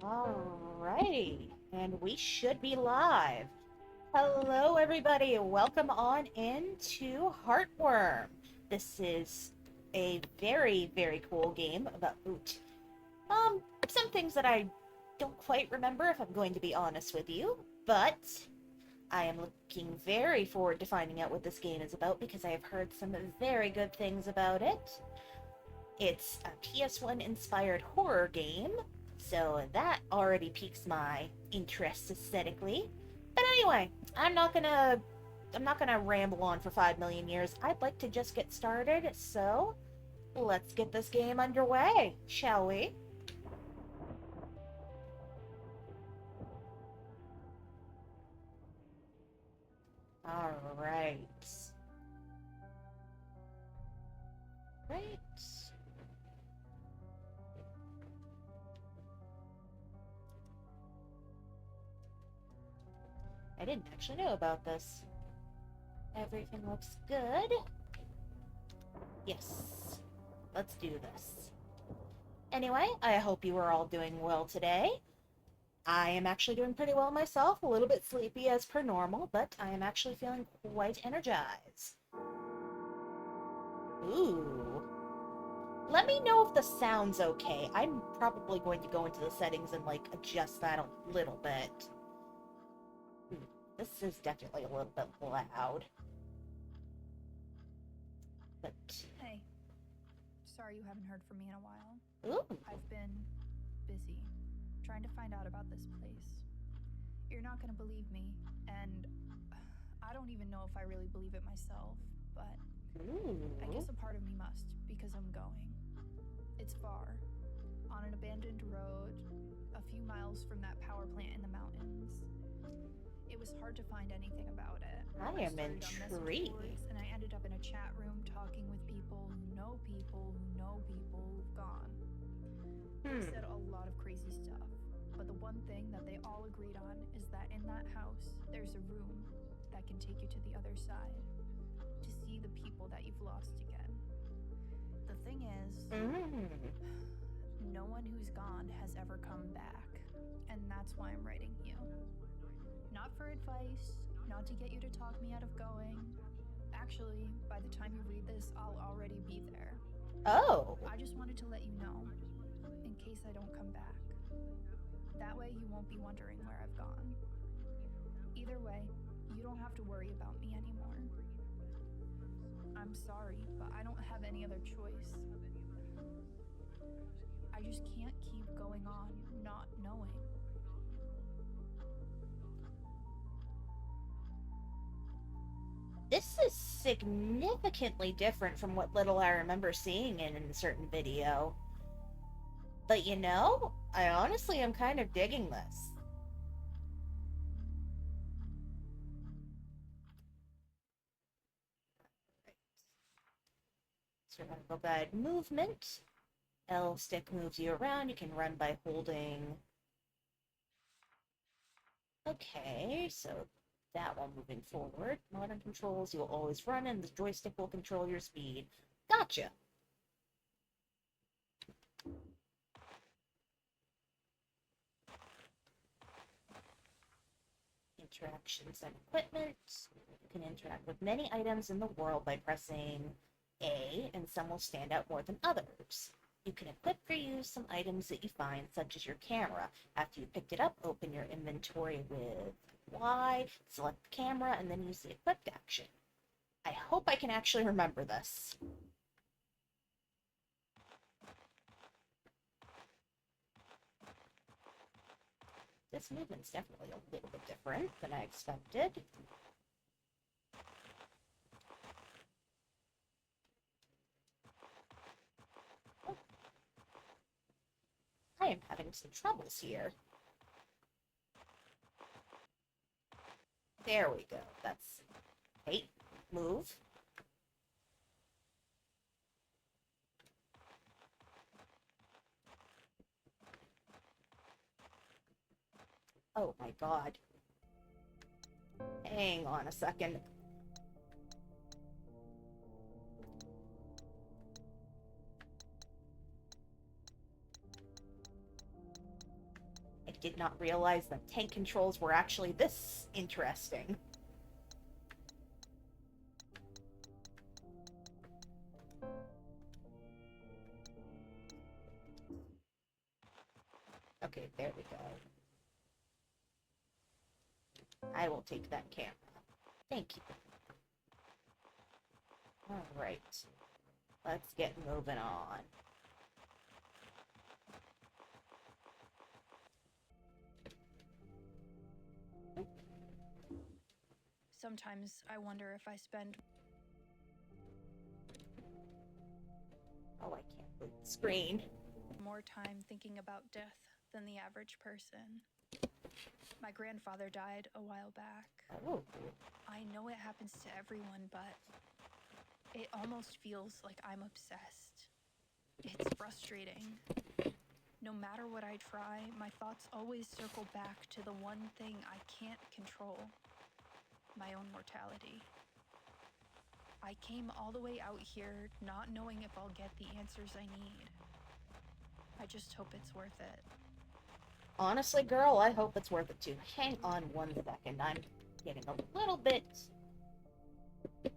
Alrighty, and we should be live. Hello, everybody. Welcome on into Heartworm. This is a very, very cool game about some things that I don't quite remember, if I'm going to be honest with you, but I am looking very forward to finding out what this game is about because I have heard some very good things about it. It's a PS1 inspired horror game, so that already piques my interest aesthetically. But anyway, I'm not gonna ramble on for 5 million years. I'd like to just get started, so let's get this game underway, shall we? Alright. Right. I didn't actually know about this. Everything looks good. Yes. Let's do this. Anyway, I hope you are all doing well today. I am actually doing pretty well myself, a little bit sleepy as per normal, but I am actually feeling quite energized. Ooh. Let me know if the sound's okay. I'm probably going to go into the settings and, like, adjust that a little bit. This is definitely a little bit loud. But, Hey, sorry you haven't heard from me in a while. ooh. I've been busy trying to find out about this place. You're not gonna believe me, and I don't even know if I really believe it myself, but I Ooh. guess a part of me must, because I'm going. It's far, on an abandoned road, a few miles from that power plant in the mountains. It was hard to find anything about it. I I am started on message intrigued. boards, and I ended up in a chat room talking with people who know people who know people who've gone. They said a lot of crazy stuff, but the one thing that they all agreed on is that in that house, there's a room that can take you to the other side, to see the people that you've lost again. The thing is, no one who's gone has ever come back, and that's why I'm writing you. Not for advice, not to get you to talk me out of going. Actually, by the time you read this, I'll already be there. Oh. I just wanted to let you know, in case I don't come back. That way you won't be wondering where I've gone. Either way, you don't have to worry about me anymore. I'm sorry, but I don't have any other choice. I just can't keep going on not knowing. This is significantly different from what little I remember seeing in a certain video. But you know, I honestly am kind of digging this. Survival guide movement. L stick moves you around. You can run by holding. Okay, so that one moving forward. Modern controls, you'll always run, and the joystick will control your speed. Gotcha. Interactions and equipment. You can interact with many items in the world by pressing A, and some will stand out more than others. You can equip or use some items that you find, such as your camera. After you picked it up, open your inventory with Y, select the camera, and then use the equipped action. I hope I can actually remember this. This movement's definitely a little bit different than I expected. Oh, I am having some troubles here. There we go. That's... Hey, move. Oh my god. Hang on a second. did not realize that tank controls were actually this interesting. Okay, there we go. I will take that camera. Thank you. Alright. Let's get moving on. Sometimes I wonder if I spend Oh, I can't move the screen. more time thinking about death than the average person. My grandfather died a while back. Oh. I know it happens to everyone, but it almost feels like I'm obsessed. It's frustrating. No matter what I try, my thoughts always circle back to the one thing I can't control: my own mortality. I came all the way out here not knowing if I'll get the answers I need. I just hope it's worth it. Honestly, girl, I hope it's worth it too. Hang on 1 second. I'm getting a little bit... It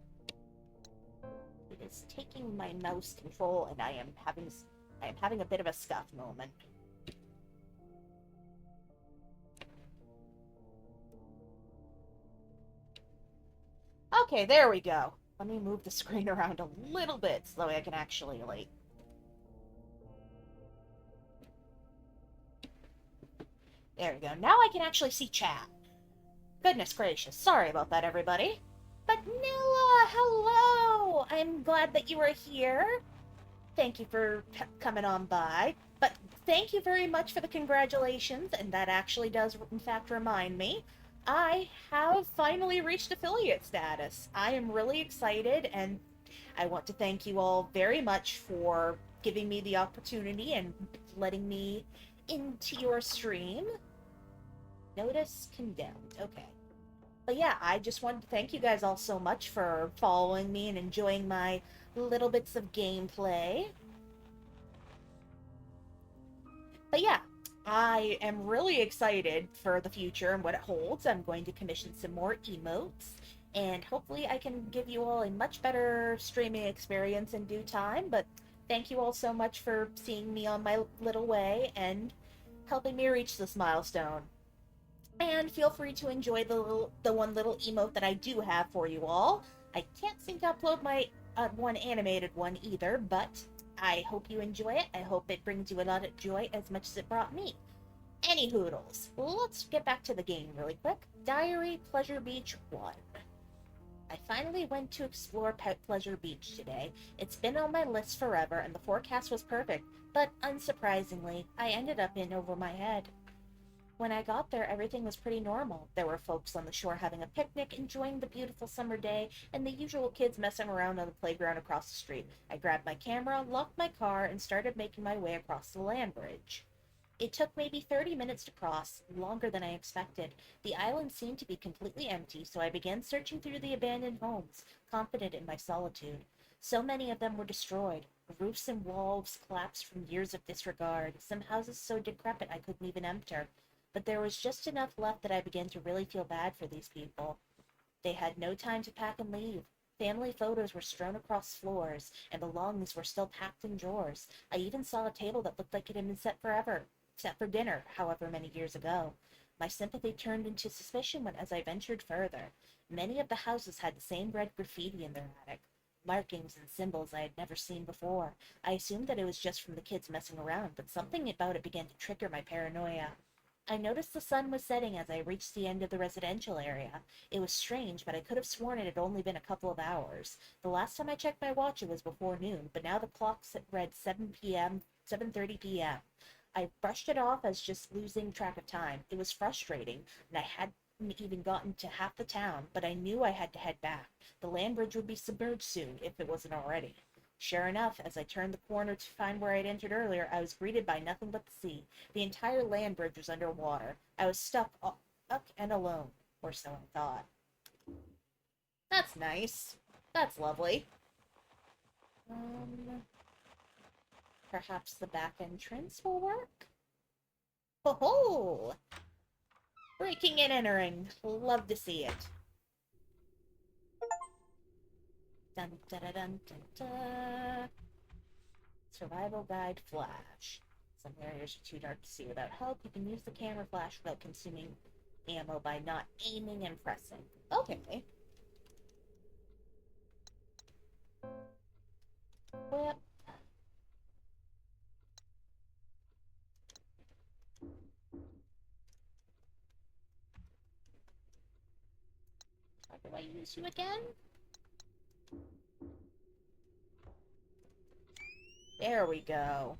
is taking my mouse control, and I am having a bit of a scuff moment. Okay, there we go. Let me move the screen around a little bit so that I can actually, like... There we go. Now I can actually see chat. Goodness gracious. Sorry about that, everybody. But Nilla, hello! I'm glad that you are here. Thank you for coming on by. But thank you very much for the congratulations, and that actually does, in fact, remind me. I have finally reached affiliate status. I am really excited, and I want to thank you all very much for giving me the opportunity and letting me into your stream. Notice condemned. Okay. But yeah, I just wanted to thank you guys all so much for following me and enjoying my little bits of gameplay. But yeah, I am really excited for the future and what it holds. I'm going to commission some more emotes, and hopefully I can give you all a much better streaming experience in due time. But thank you all so much for seeing me on my little way and helping me reach this milestone. And feel free to enjoy the one little emote that I do have for you all. I can't seem to upload my one animated one either, but I hope you enjoy it. I hope it brings you a lot of joy as much as it brought me. Any hoodles, let's get back to the game really quick. Diary Pleasure Beach 1. I finally went to explore Pet Pleasure Beach today. It's been on my list forever and the forecast was perfect, but unsurprisingly, I ended up in over my head. When I got there, everything was pretty normal. There were folks on the shore having a picnic, enjoying the beautiful summer day, and the usual kids messing around on the playground across the street. I grabbed my camera, locked my car, and started making my way across the land bridge. It took maybe 30 minutes to cross, longer than I expected. The island seemed to be completely empty, so I began searching through the abandoned homes, confident in my solitude. So many of them were destroyed. Roofs and walls collapsed from years of disregard, some houses so decrepit I couldn't even enter. But there was just enough left that I began to really feel bad for these people. They had no time to pack and leave. Family photos were strewn across floors, and belongings were still packed in drawers. I even saw a table that looked like it had been set for dinner, however many years ago. My sympathy turned into suspicion as I ventured further. Many of the houses had the same red graffiti in their attic, markings and symbols I had never seen before. I assumed that it was just from the kids messing around, but something about it began to trigger my paranoia. I noticed the sun was setting as I reached the end of the residential area. It was strange, but I could have sworn it had only been a couple of hours. The last time I checked my watch it was before noon, but now the clock read 7 p.m., 7:30 p.m. I brushed it off as just losing track of time. It was frustrating, and I hadn't even gotten to half the town, but I knew I had to head back. The land bridge would be submerged soon, if it wasn't already. Sure enough, as I turned the corner to find where I'd entered earlier, I was greeted by nothing but the sea. The entire land bridge was under water. I was stuck and alone, or so I thought. That's nice. That's lovely. Perhaps the back entrance will work? Ho ho! Breaking and entering. Love to see it. Dun dun dun dun dun. Dun. Survival guide flash. Some areas are too dark to see without help. You can use the camera flash without consuming ammo by not aiming and pressing. Okay. Well, how do I use you again? There we go.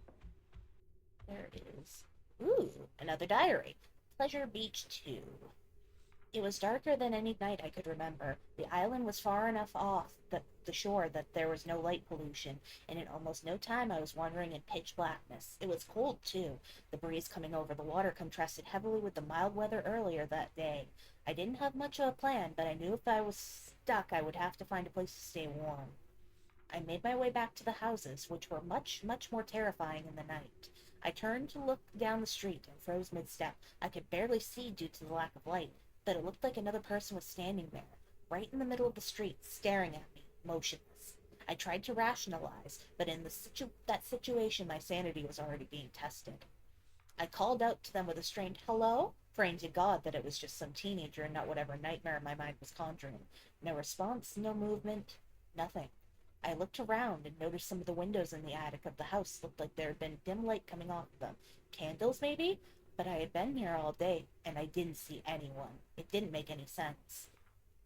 There it is. Ooh, another diary. Pleasure Beach 2. It was darker than any night I could remember. The island was far enough off the shore that there was no light pollution, and in almost no time I was wandering in pitch blackness. It was cold, too. The breeze coming over the water contrasted heavily with the mild weather earlier that day. I didn't have much of a plan, but I knew if I was stuck I would have to find a place to stay warm. I made my way back to the houses, which were much, much more terrifying in the night. I turned to look down the street and froze mid-step. I could barely see due to the lack of light, but it looked like another person was standing there, right in the middle of the street, staring at me, motionless. I tried to rationalize, but in that situation my sanity was already being tested. I called out to them with a strained hello, praying to God that it was just some teenager and not whatever nightmare my mind was conjuring. No response, no movement, nothing. I looked around and noticed some of the windows in the attic of the house looked like there had been dim light coming off of them. Candles, maybe? But I had been here all day, and I didn't see anyone. It didn't make any sense.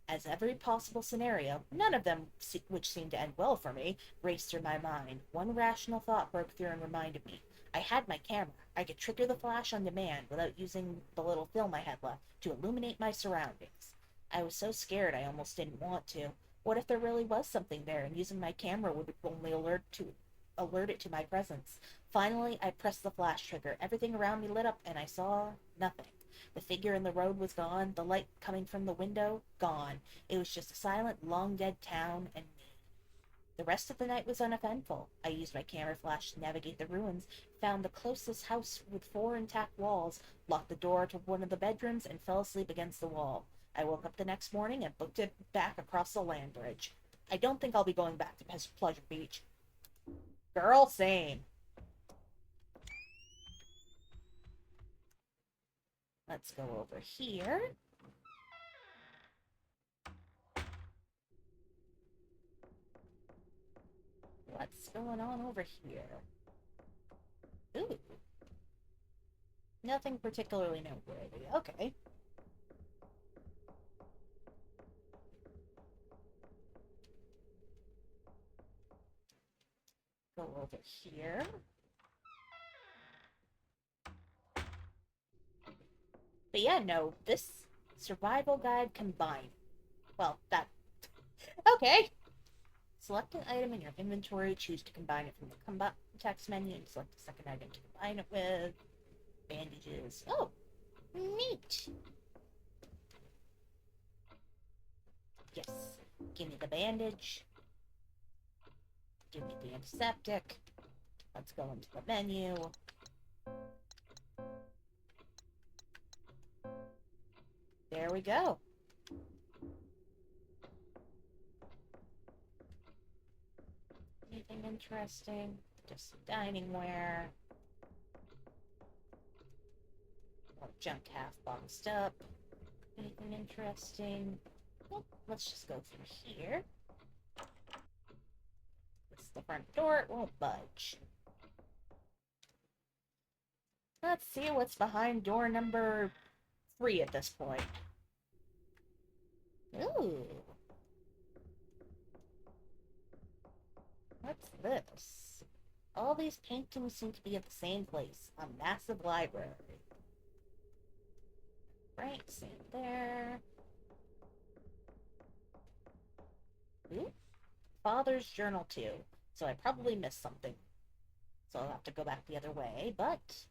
As every possible scenario, none of them which seemed to end well for me, raced through my mind, one rational thought broke through and reminded me. I had my camera. I could trigger the flash on demand without using the little film I had left to illuminate my surroundings. I was so scared I almost didn't want to. What if there really was something there and using my camera would only alert it to my presence? Finally, I pressed the flash trigger. Everything around me lit up and I saw nothing. The figure in the road was gone, the light coming from the window gone. It was just a silent, long-dead town and me. The rest of the night was uneventful. I used my camera flash to navigate the ruins, found the closest house with 4 intact walls, locked the door to one of the bedrooms, and fell asleep against the wall. I woke up the next morning and booked it back across the land bridge. I don't think I'll be going back to Pleasure Beach. Girl, same. Let's go over here. What's going on over here? Ooh. Nothing particularly noteworthy. Okay. Go over here. But yeah, no, this survival guide combined. Well, that. Okay. Select an item in your inventory, choose to combine it from the text menu, and select a second item to combine it with. Bandages. Oh, neat. Yes. Give me the bandage. Give me the antiseptic. Let's go into the menu. There we go. Anything interesting? Just some dining ware. More junk half boxed up. Anything interesting? Nope. Let's just go through here. This is the front door. It won't budge. Let's see what's behind door number 3 at this point. Ooh. What's this? All these paintings seem to be at the same place. A massive library. Right, same there. Ooh. Father's journal too. So I probably missed something. So I'll have to go back the other way, but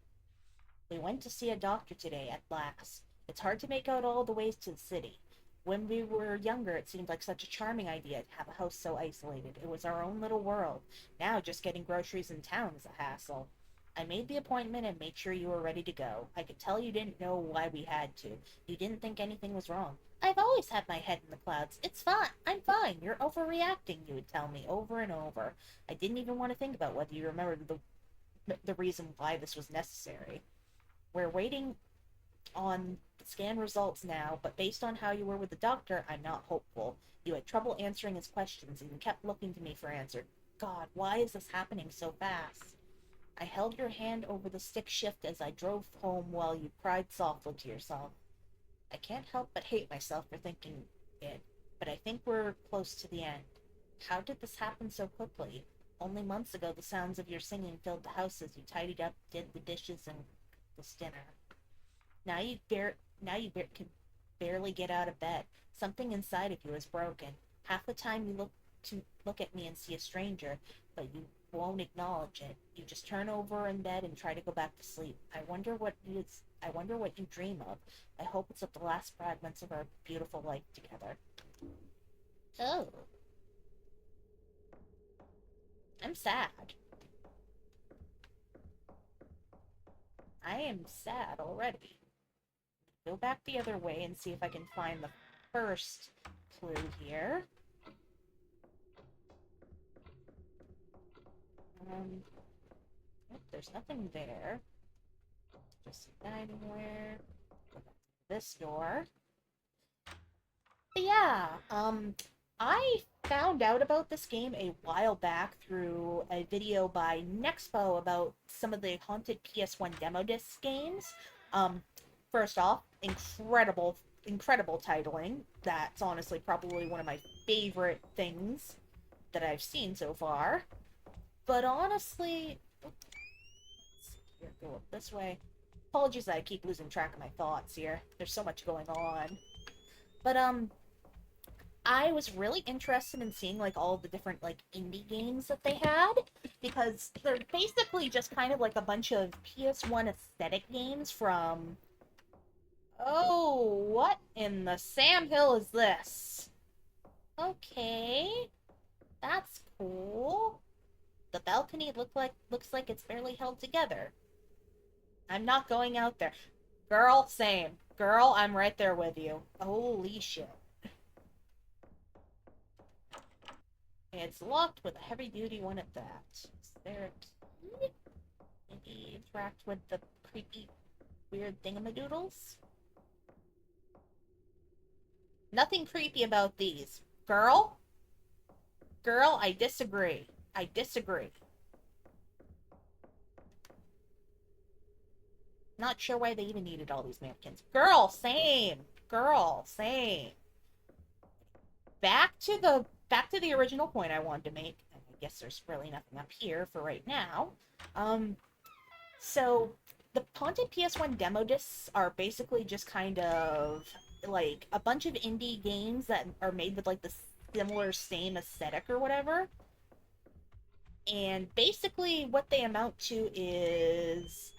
we went to see a doctor today at last. It's hard to make out all the ways to the city. When we were younger, it seemed like such a charming idea to have a house so isolated. It was our own little world. Now just getting groceries in town is a hassle. I made the appointment and made sure you were ready to go. I could tell you didn't know why we had to. You didn't think anything was wrong. I've always had my head in the clouds. It's fine. I'm fine. You're overreacting, you would tell me over and over. I didn't even want to think about whether you remembered the reason why this was necessary. We're waiting on the scan results now, but based on how you were with the doctor, I'm not hopeful. You had trouble answering his questions, and you kept looking to me for answers. God, why is this happening so fast? I held your hand over the stick shift as I drove home while you cried softly to yourself. I can't help but hate myself for thinking it, but I think we're close to the end. How did this happen so quickly? Only months ago, the sounds of your singing filled the house as you tidied up, did the dishes, and the dinner. Now you can barely get out of bed. Something inside of you is broken. Half the time you look at me and see a stranger, but you won't acknowledge it. You just turn over in bed and try to go back to sleep. I wonder what you dream of. I hope it's of the last fragments of our beautiful life together. Oh, I'm sad. I am sad already. Go back the other way and see if I can find the first clue here. Nope, there's nothing there. Just anywhere. Go back to this door. But yeah, I found out about this game a while back through a video by Nexpo about some of the haunted PS1 demo disc games. Um, First off, incredible titling. That's honestly probably one of my favorite things that I've seen so far. But honestly, here, go up this way. Apologies that I keep losing track of my thoughts here. There's so much going on. But I was really interested in seeing like all the different like indie games that they had because they're basically just kind of like a bunch of PS1 aesthetic games from. Oh, what in the Sam Hill is this? Okay, that's cool. The balcony looks like it's barely held together. I'm not going out there. Girl, same. Girl, I'm right there with you. Holy shit. It's locked with a heavy-duty one at that. Is there a key? Maybe interact with the creepy, weird thingamadoodles? Nothing creepy about these. Girl? Girl, I disagree. I disagree. Not sure why they even needed all these mannequins. Girl, same. Girl, same. Back to the original point I wanted to make. I guess there's really nothing up here for right now. So the haunted PS1 demo discs are basically just kind of like a bunch of indie games that are made with like the similar same aesthetic or whatever. And basically what they amount to is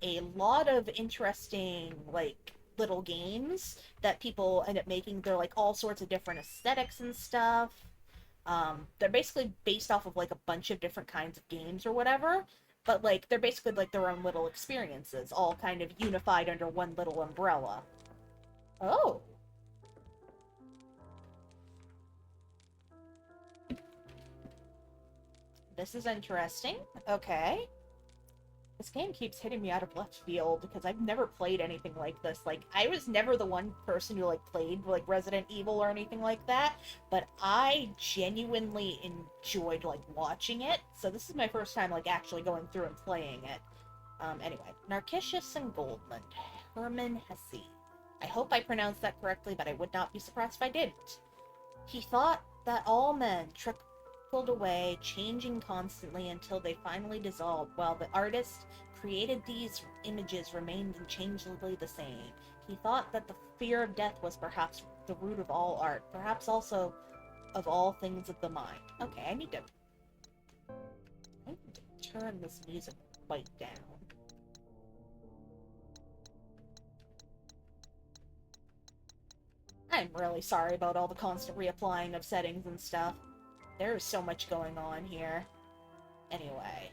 a lot of interesting like little games that people end up making. They're like all sorts of different aesthetics and stuff. They're basically based off of like a bunch of different kinds of games or whatever, but like they're basically like their own little experiences, all kind of unified under one little umbrella. Oh. This is interesting. Okay. This game keeps hitting me out of left field because I've never played anything like this. Like, I was never the one person who, like, played, like, Resident Evil or anything like that, but I genuinely enjoyed, like, watching it. So this is my first time, like, actually going through and playing it. Anyway. Narcissus and Goldmund. Herman Hesse. I hope I pronounced that correctly, but I would not be surprised if I didn't. He thought that all men trickled away, changing constantly until they finally dissolved, while the artist created these images remained unchangeably the same. He thought that the fear of death was perhaps the root of all art, perhaps also of all things of the mind. Okay, I need to turn this music quite down. I'm really sorry about all the constant reapplying of settings and stuff. There is so much going on here. Anyway.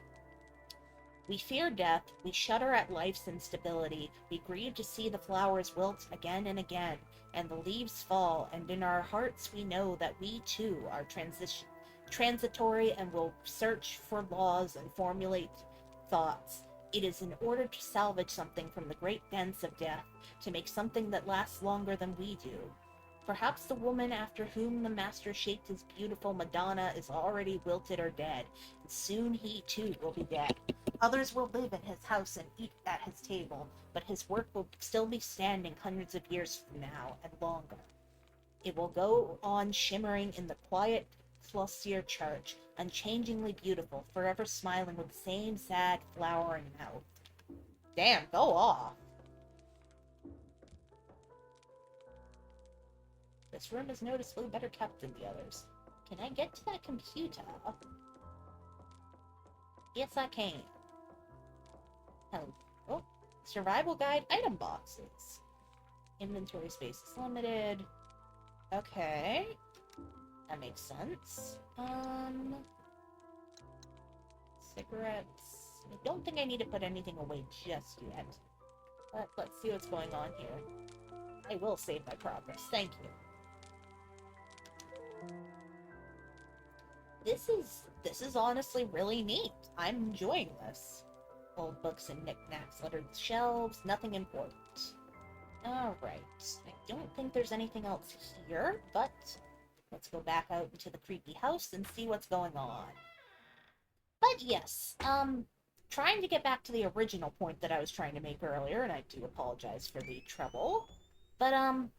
We fear death, we shudder at life's instability, we grieve to see the flowers wilt again and again, and the leaves fall, and in our hearts we know that we too are transitory and will search for laws and formulate thoughts. It is in order to salvage something from the great dents of death, to make something that lasts longer than we do. Perhaps the woman after whom the master shaped his beautiful Madonna is already wilted or dead, and soon he too will be dead. Others will live in his house and eat at his table, but his work will still be standing hundreds of years from now and longer. It will go on shimmering in the quiet Cloister church, unchangingly beautiful, forever smiling with the same sad, flowering mouth. Damn, go off. This room is noticeably better kept than the others. Can I get to that computer? Yes, I can. Oh, survival guide item boxes. Inventory space is limited. Okay. That makes sense. Cigarettes. I don't think I need to put anything away just yet. But let's see what's going on here. I will save my progress. Thank you. This is honestly really neat. I'm enjoying this. Old books and knickknacks littered the shelves, nothing important. Alright, I don't think there's anything else here, but let's go back out into the creepy house and see what's going on. But yes, trying to get back to the original point that I was trying to make earlier, and I do apologize for the trouble, but, oh,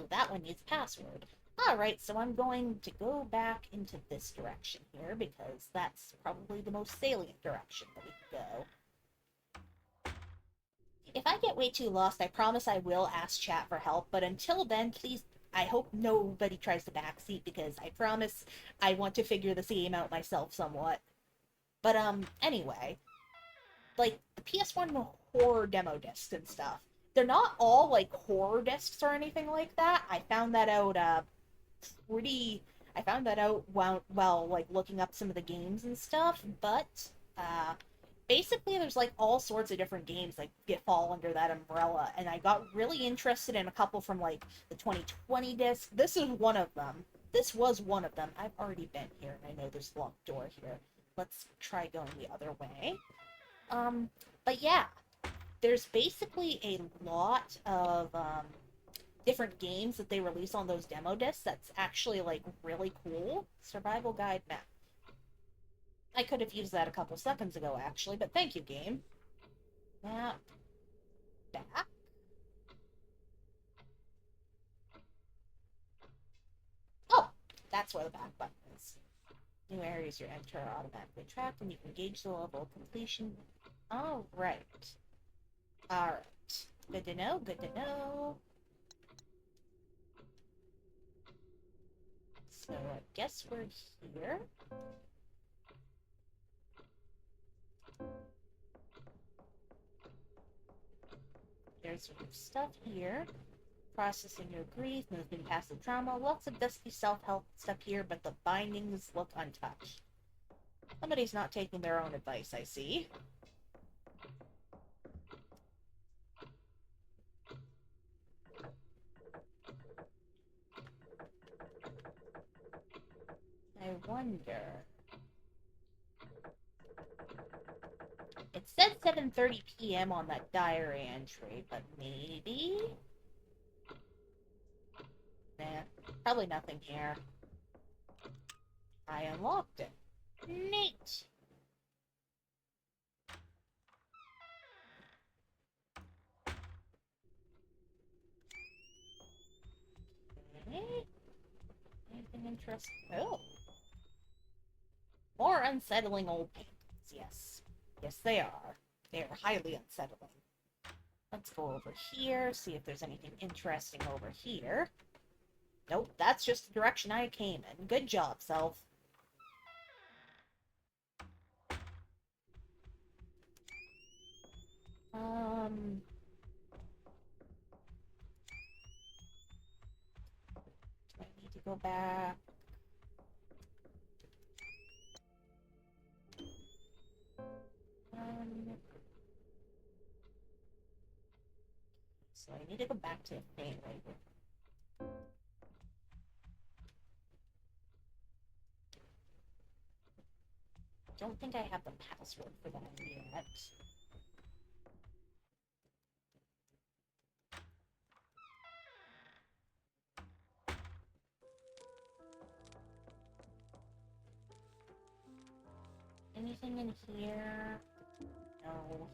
that one needs password. Alright, so I'm going to go back into this direction here, because that's probably the most salient direction that we can go. If I get way too lost, I promise I will ask chat for help, but until then, please, I hope nobody tries to backseat, because I promise I want to figure this game out myself somewhat. But, anyway, like, the PS1 horror demo discs and stuff, they're not all, like, horror discs or anything like that. I found that out, while like looking up some of the games and stuff, but basically there's like all sorts of different games that fall under that umbrella, and I got really interested in a couple from like the 2020 disc. This is one of them. This was one of them. I've already been here, and I know there's a locked door here. Let's try going the other way. But yeah, there's basically a lot of different games that they release on those demo discs that's actually, like, really cool. Survival guide map. I could have used that a couple seconds ago, actually, but thank you, game. Map. Back. Oh! That's where the back button is. New areas you enter are automatically tracked, and you can gauge the level of completion. Alright. Alright. Good to know, good to know. So I guess we're here. There's some stuff here. Processing your grief, moving past the trauma. Lots of dusty self-help stuff here, but the bindings look untouched. Somebody's not taking their own advice, I see. I wonder... It said 7:30 p.m. on that diary entry, but maybe? Nah, probably nothing here. I unlocked it. Neat! Okay. Anything interesting? Oh! More unsettling old paintings, yes. Yes, they are. They are highly unsettling. Let's go over here, see if there's anything interesting over here. Nope, that's just the direction I came in. Good job, self. Do I need to go back? So I need to go back to the family. I don't think I have the password for that yet. Anything in here? No.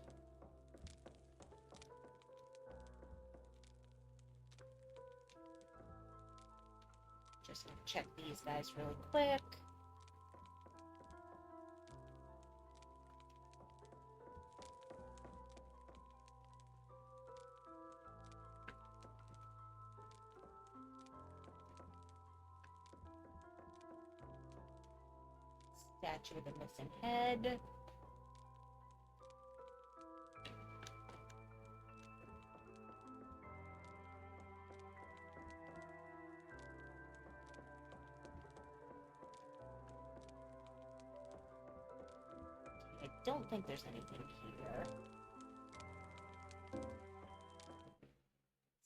Just gonna check these guys really quick. Statue of the missing head. I don't think there's anything here.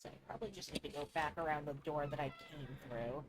So I probably just need to go back around the door that I came through.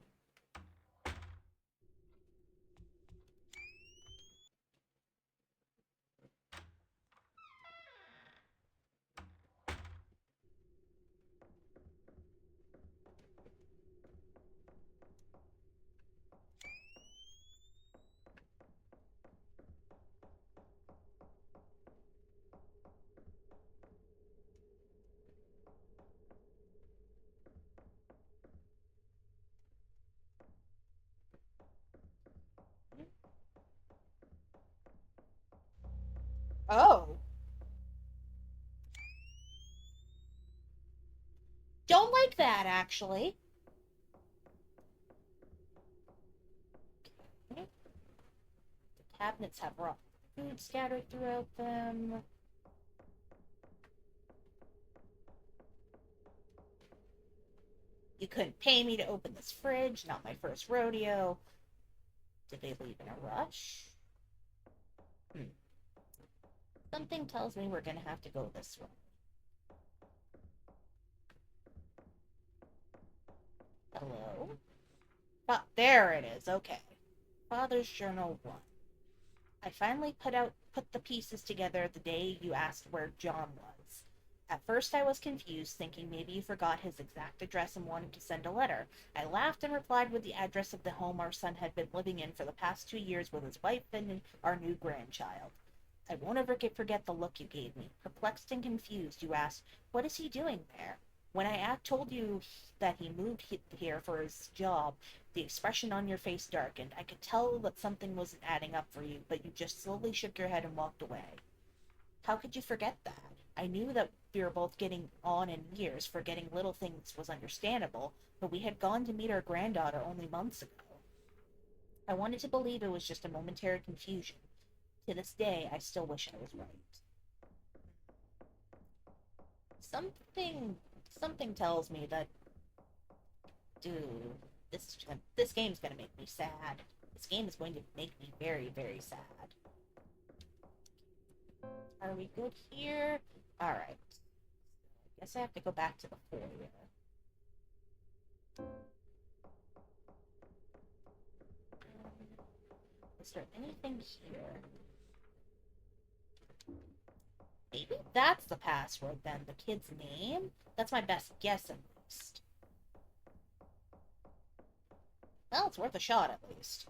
Oh! Don't like that, actually. Okay. The cabinets have raw food scattered throughout them. You couldn't pay me to open this fridge, not my first rodeo. Did they leave in a rush? Something tells me we're gonna have to go this way. Hello? Ah, there it is. Okay. Father's Journal 1. I finally put the pieces together the day you asked where John was. At first I was confused, thinking maybe you forgot his exact address and wanted to send a letter. I laughed and replied with the address of the home our son had been living in for the past 2 years with his wife and our new grandchild. I won't ever forget the look you gave me. Perplexed and confused, you asked, "What is he doing there?" When I told you that he moved here for his job, the expression on your face darkened. I could tell that something wasn't adding up for you, but you just slowly shook your head and walked away. How could you forget that? I knew that we were both getting on in years. Forgetting little things was understandable, but we had gone to meet our granddaughter only months ago. I wanted to believe it was just a momentary confusion. To this day, I still wish I was right. Something tells me that, dude, this game's gonna make me sad. This game is going to make me very, very sad. Are we good here? Alright. Guess I have to go back to the foyer. Is there anything here? Maybe that's the password then. The kid's name? That's my best guess at least. Well, it's worth a shot at least.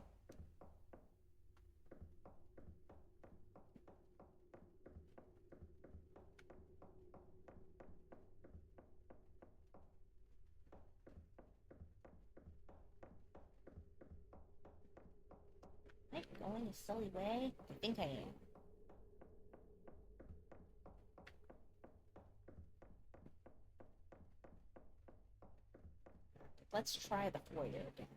Am I going a silly way? I think I am. Let's try the foyer again.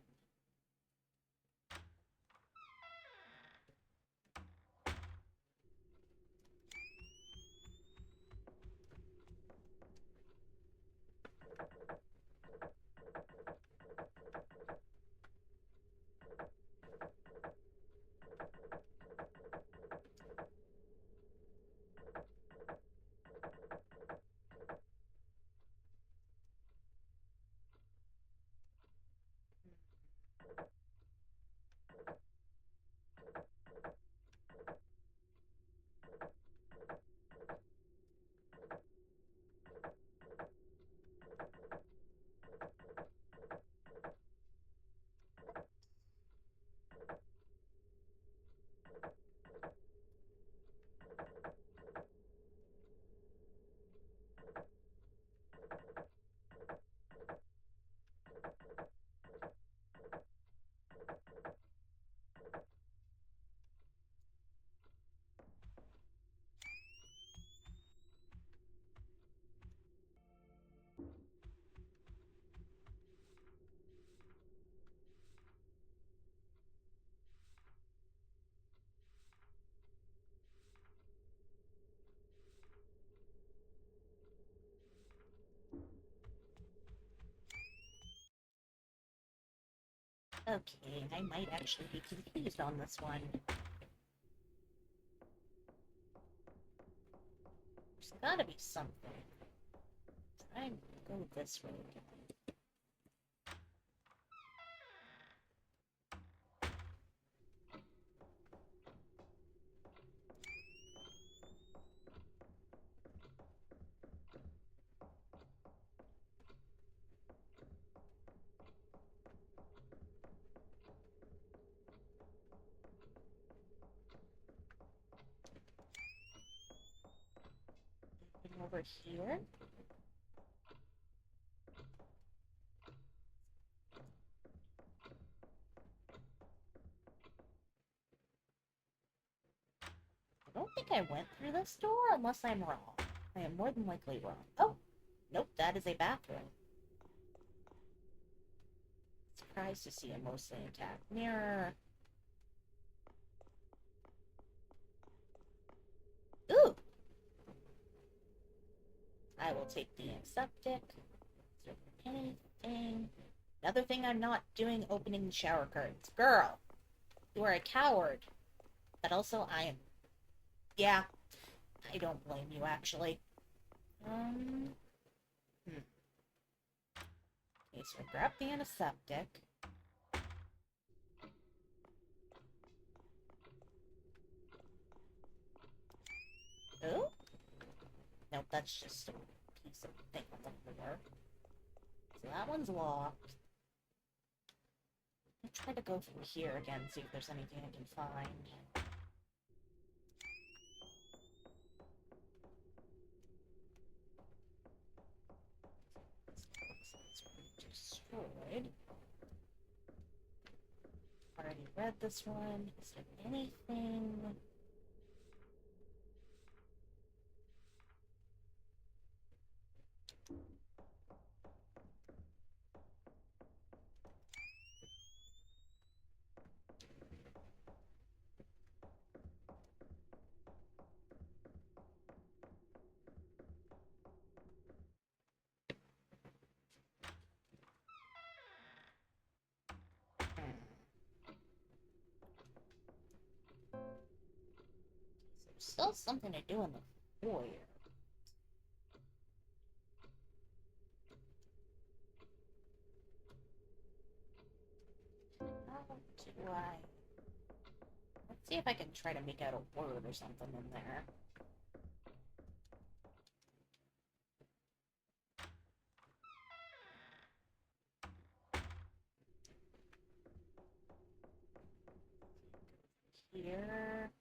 Okay, I might actually be confused on this one. There's gotta be something. Try and go this way again. Anything over here? I don't think I went through this door unless I'm wrong. I am more than likely wrong. Oh, nope, that is a bathroom. Surprised to see a mostly intact mirror. Ooh! I will take the antiseptic. Is there anything? Another thing I'm not doing, opening the shower curtains. Girl, you are a coward. But also, I am... Yeah, I don't blame you, actually. Hmm. Okay, so grab the antiseptic. Oh? Nope, that's just a piece of thing on the floor. So that one's locked. I'll try to go through here again, see if there's anything I can find. It's destroyed. Already read this one. Is there anything? There's still something to do in the foyer. How do I... Let's see if I can try to make out a word or something in there. Here...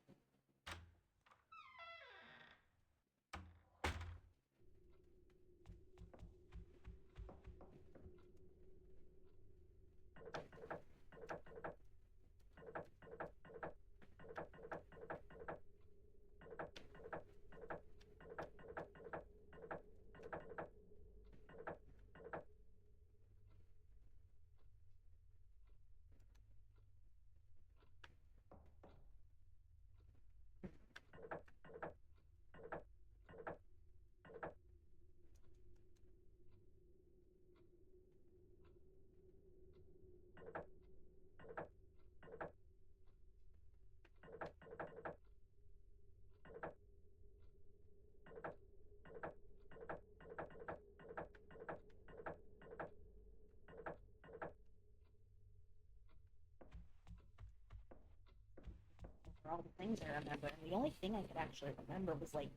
For all the things I remember, and the only thing I could actually remember was, like,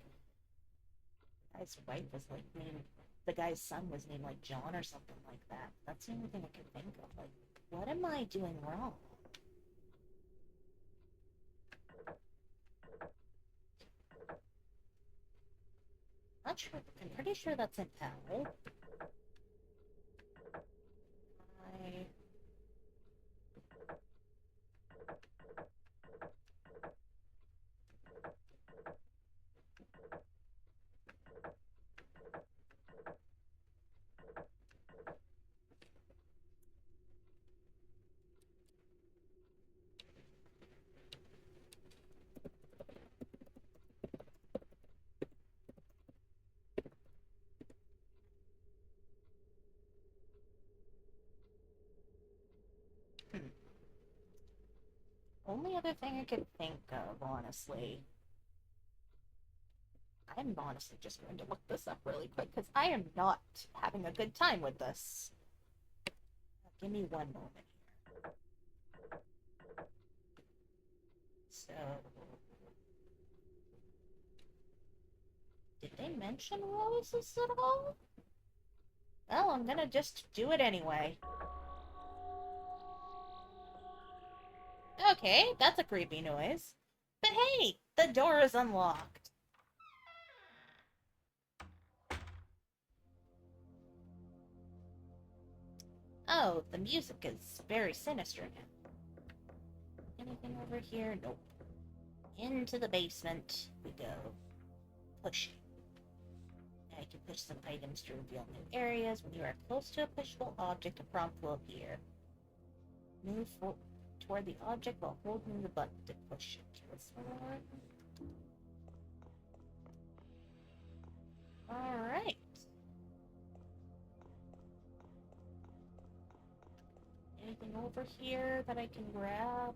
the guy's wife was, like, named... The guy's son was named, like, John or something like that. That's the only thing I could think of. Like, what am I doing wrong? Not sure. I'm pretty sure that's an L. I... Only other thing I could think of, honestly. I'm honestly just going to look this up really quick because I am not having a good time with this. Give me one moment here. So, did they mention roses at all? Well, I'm gonna just do it anyway. Okay, that's a creepy noise. But hey, the door is unlocked. Oh, the music is very sinister now. Anything over here? Nope. Into the basement we go. Pushing. I can push some items to reveal new areas. When you are close to a pushable object, a prompt will appear. Move toward the object while holding the button to push it. Alright. Anything over here that I can grab?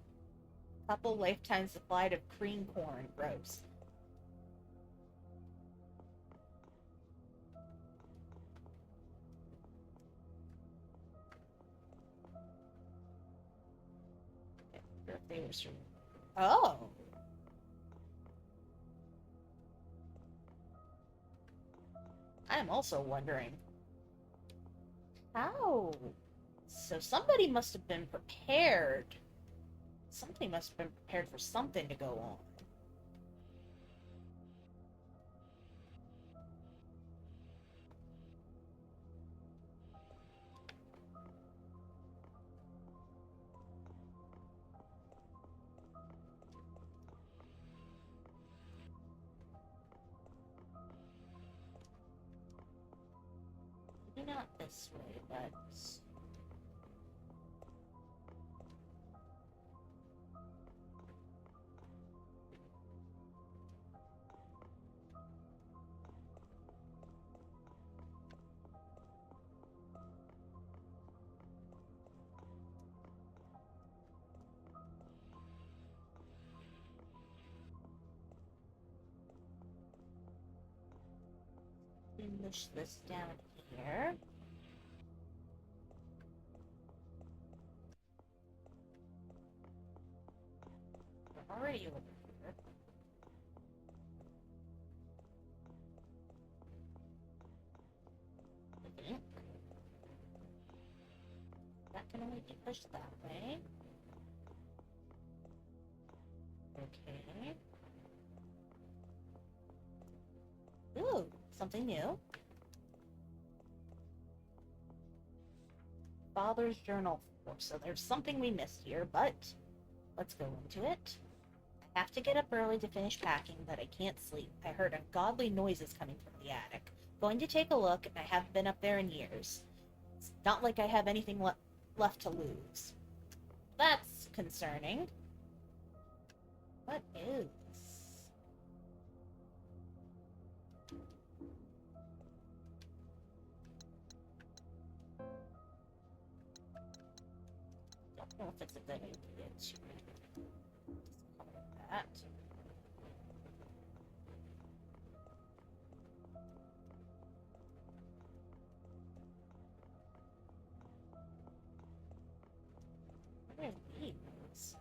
Couple lifetime supply of cream corn. Gross. Oh! I'm also wondering. How? So somebody must have been prepared. Somebody must have been prepared for something to go on. Maybe not this way, but... push this down here. We're already over here. Okay. That can only be pushed that way. Okay. Ooh, something new. Father's journal. So there's something we missed here, but let's go into it. I have to get up early to finish packing, but I can't sleep. I heard ungodly noises coming from the attic. Going to take a look, and I haven't been up there in years. It's not like I have anything left to lose. That's concerning. What is? Don't know if it's a good idea to discolor that. What are these?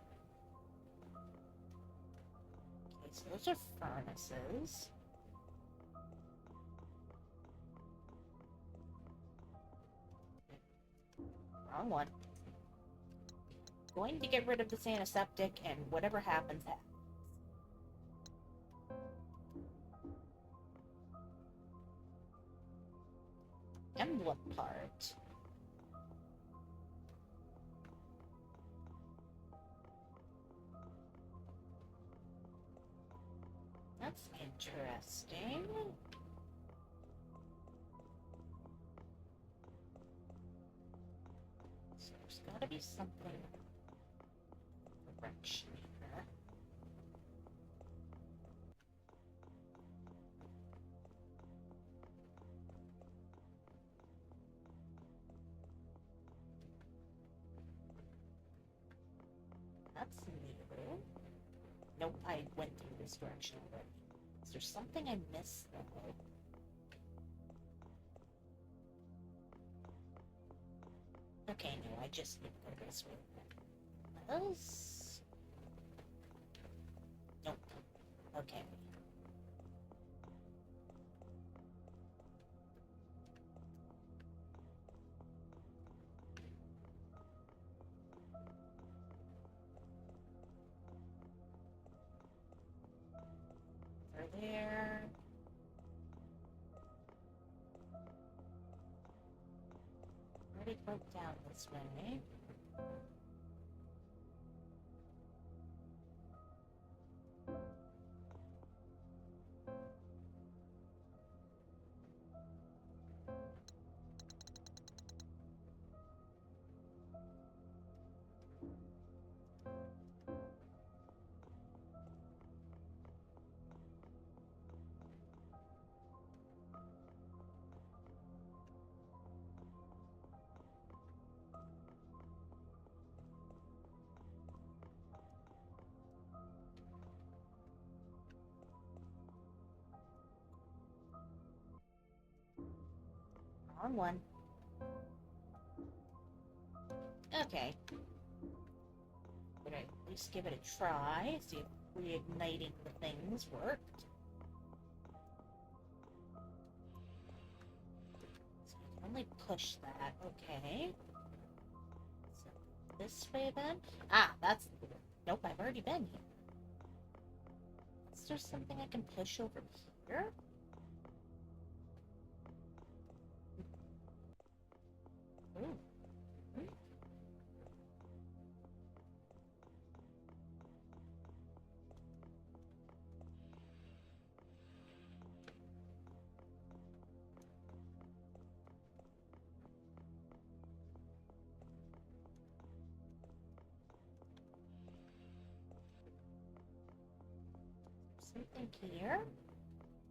Okay, so those are furnaces. Wrong one. Going to get rid of this antiseptic, and whatever happens, happens. Emblem part. That's interesting. So there's gotta be something direction here. That's new. Nope, I went through this direction already. Is there something I missed, though? Okay, no, I just need to go this way. Those? Nope. Okay. Over there. Already broke down this way. Wrong one. Okay. But at least give it a try, see if reigniting the things worked. So you can only push that, okay. So this way then? Ah, that's... Nope, I've already been here. Is there something I can push over here? Ooh. Something here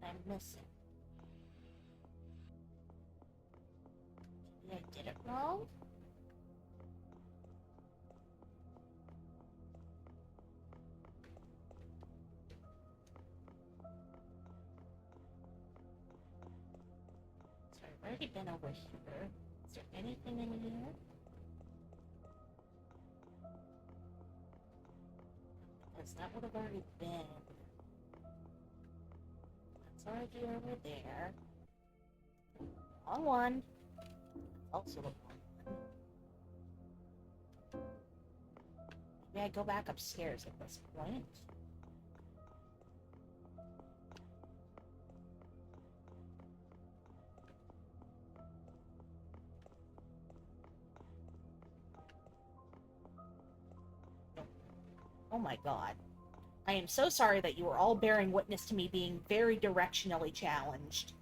I'm missing. Maybe I did it wrong? So I've already been over here. Is there anything in here? Because that would have already been. That's already over there. Wrong one. Also the wrong one. Maybe I go back upstairs at this point. Oh my god. I am so sorry that you are all bearing witness to me being very directionally challenged.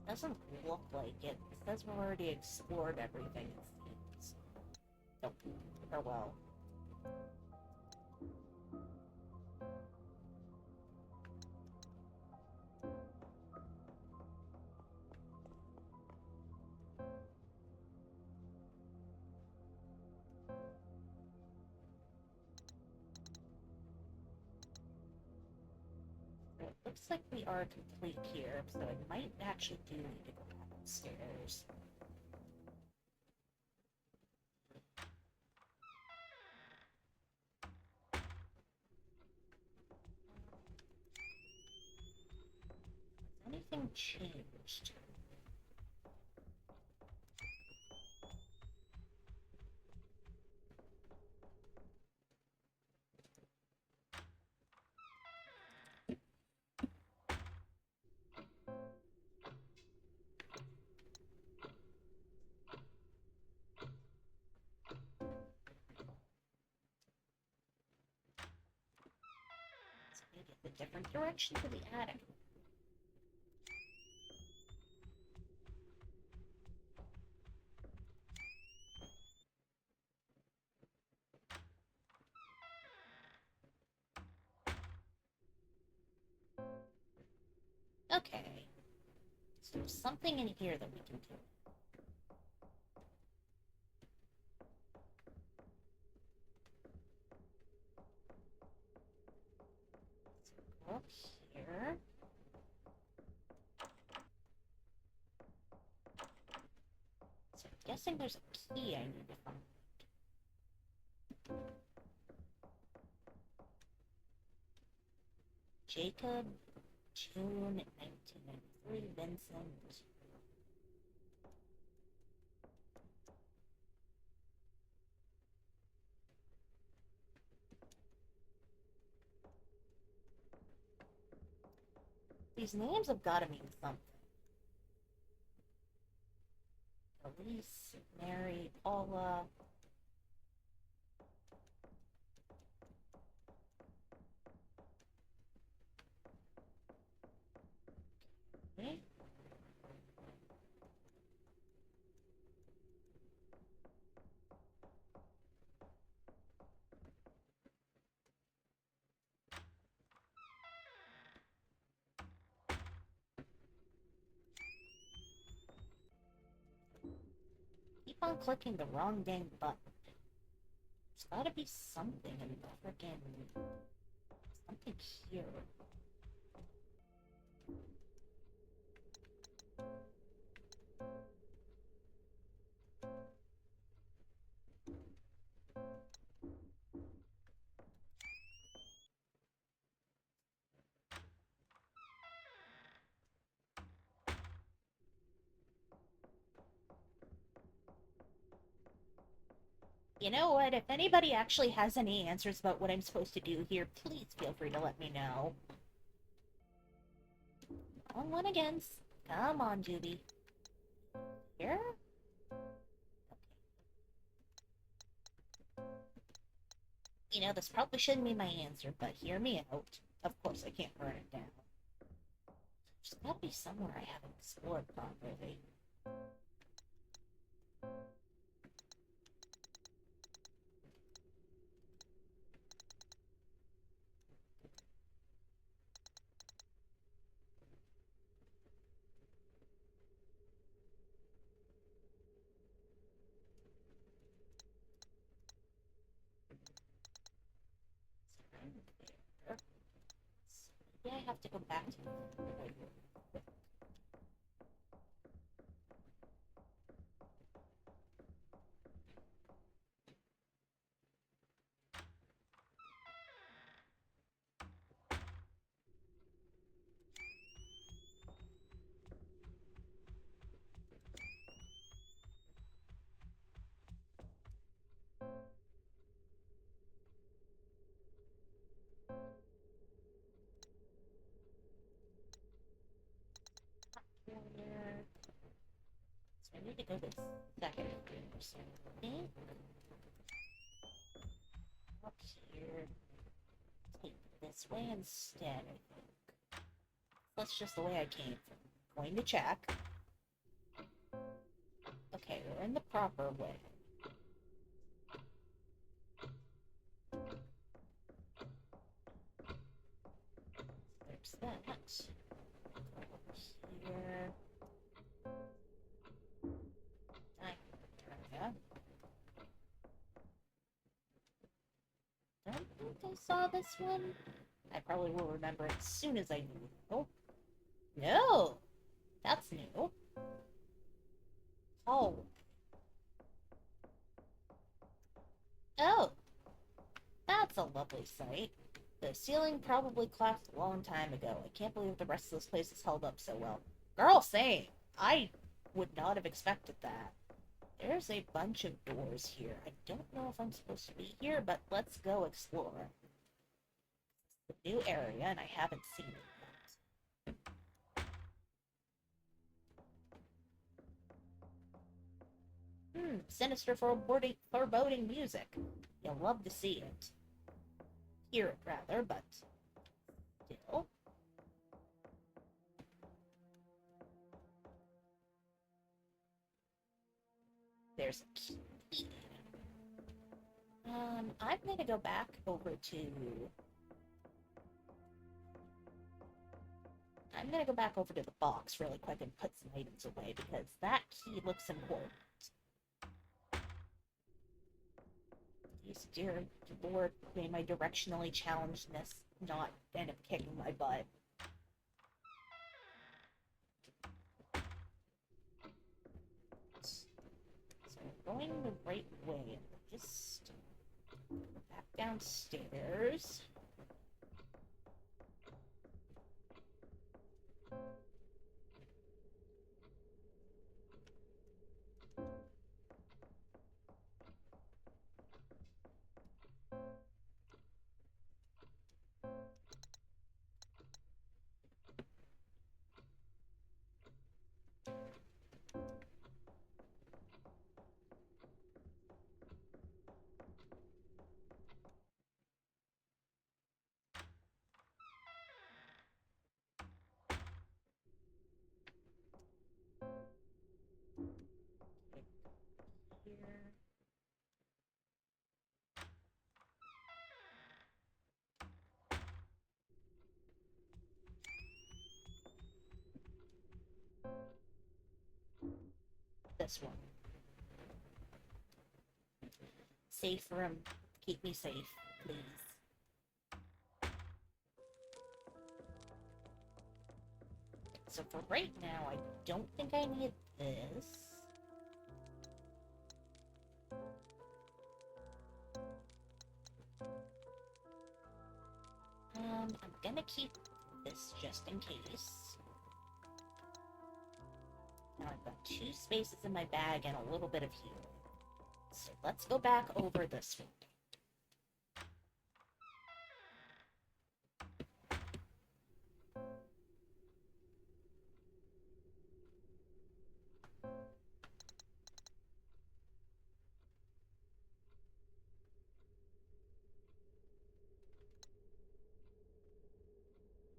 Doesn't look like it. It says we've already explored everything, it seems. Nope. Farewell. It looks like we are complete here, so I might actually do need to go back upstairs. Has anything changed? Maybe a different direction to the attic. Okay. So there's something in here that we can do. So go up here. So I'm guessing there's a key I need to find. Jacob, June 1993, Vincent. These names have got to mean something. Elise, Mary, Paula. Okay. Keep on clicking the wrong dang button. There's gotta be something in the frickin' something here. You know what? If anybody actually has any answers about what I'm supposed to do here, please feel free to let me know. On one again. Come on, Dubhe. Here? You know, this probably shouldn't be my answer, but hear me out. Of course, I can't burn it down. There's gotta be somewhere I haven't explored properly. There. So maybe I have to go back to the corner. So I need to go to the second floor. So I think up here. Take this way instead, I think. That's just the way I came from. Going to check. Okay, we're in the proper way. There's that. Over here. Area. Don't think I saw this one. I probably will remember it as soon as I do. Oh. No! That's new. Oh. Oh! That's a lovely sight. The ceiling probably collapsed a long time ago. I can't believe the rest of this place has held up so well. Girl, same. I would not have expected that. There's a bunch of doors here. I don't know if I'm supposed to be here, but let's go explore. It's a new area, and I haven't seen it yet. Sinister foreboding music. You'll love to see it. Hear it, rather, but still. There's a key. I'm gonna go back over to... I'm gonna go back over to the box really quick and put some items away because that key looks important. Please, dear Lord, may my directionally challengedness not end up kicking my butt. So we're going the right way. Just back downstairs. Here. This one. Safe room. Keep me safe, please. So for right now, I don't think I need this. I'm gonna keep this just in case. Now I've got 2 spaces in my bag and a little bit of healing. So let's go back over this one.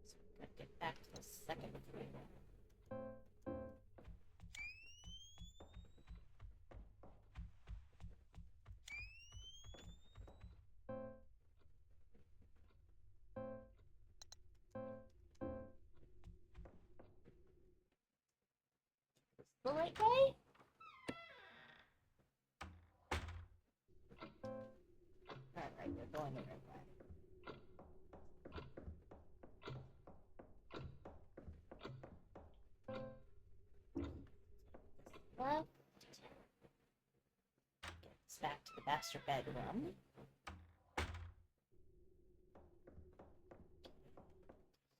So we're gonna get back to the second floor. The right way? Alright, we're going the right way. Left. Get us back to the master bedroom.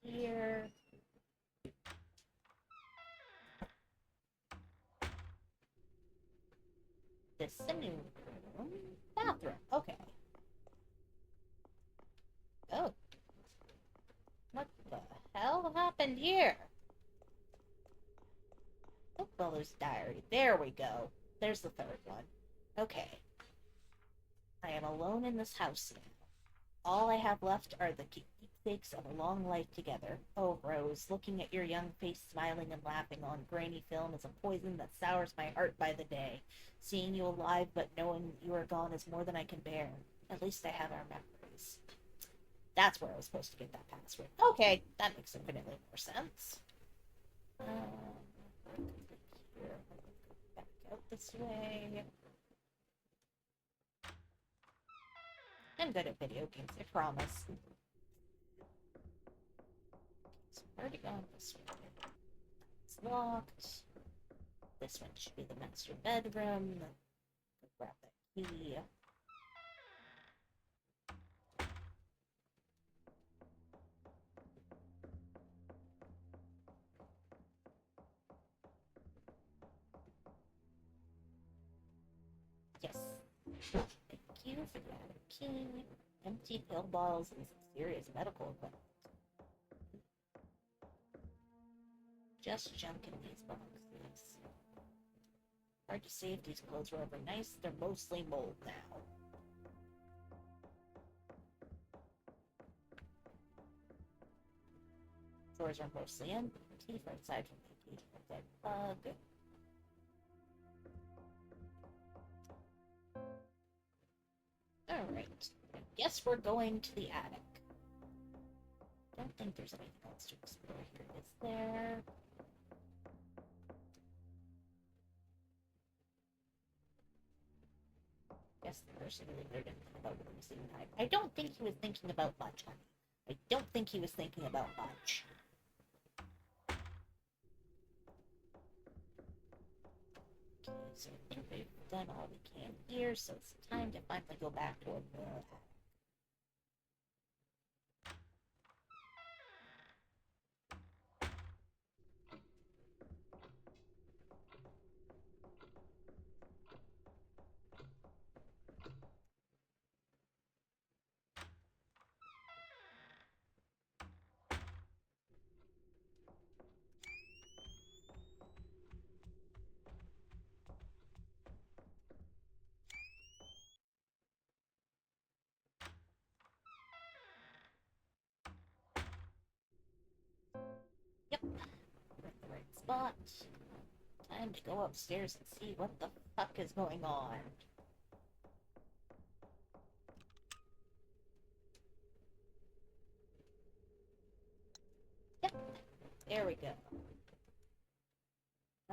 Here. This is a new room. Bathroom. Okay. Oh. What the hell happened here? Bookbeller's diary. There we go. There's the third one. Okay. I am alone in this house now. All I have left are the keepsakes of a long life together. Oh, Rose, looking at your young face smiling and laughing on grainy film is a poison that sours my heart by the day. Seeing you alive but knowing you are gone is more than I can bear. At least I have our memories. That's where I was supposed to get that password. Okay, that makes infinitely more sense. Here, back out this way. I'm good at video games, I promise. So I've already gone this way. It's locked. This one should be the master bedroom. Grab that key. Yes. Thank you for that key. Empty pill bottles and some serious medical equipment. Just junk in these boxes. Hard to say if these clothes were ever nice. They're mostly mold now. Drawers are mostly empty, aside from the occasional dead bug. Alright. I guess we're going to the attic. Don't don't think there's anything else to explore here, is there? Guess the person really didn't think about what he was thinking. I don't think he was thinking about much, honey. I don't think he was thinking about much. Okay, so I think we've done all we can here, so it's time to finally go back toward the attic. Yep, we're at the right spot. Time to go upstairs and see what the fuck is going on. Yep, there we go.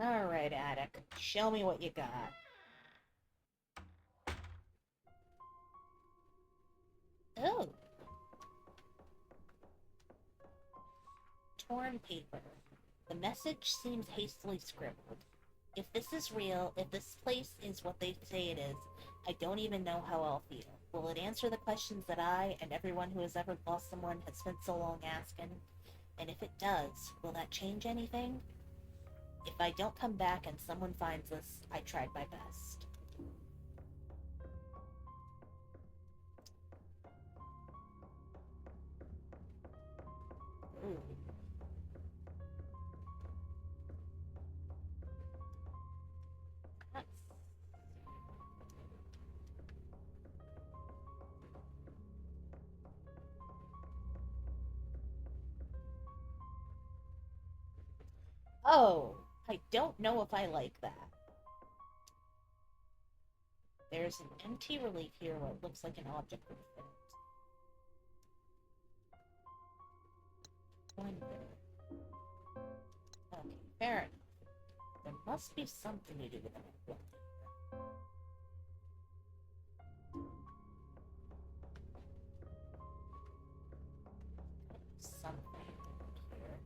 Alright, attic. Show me what you got. Oh. Torn paper. The message seems hastily scribbled. If this is real, if this place is what they say it is, I don't even know how I'll feel. Will it answer the questions that I, and everyone who has ever lost someone, has spent so long asking? And if it does, will that change anything? If I don't come back and someone finds us, I tried my best. Ooh. That's... Oh, I don't know if I like that. There's an empty relief here where it looks like an object would fit. Wonder. Okay, fair enough. There must be something to do with it. Something here.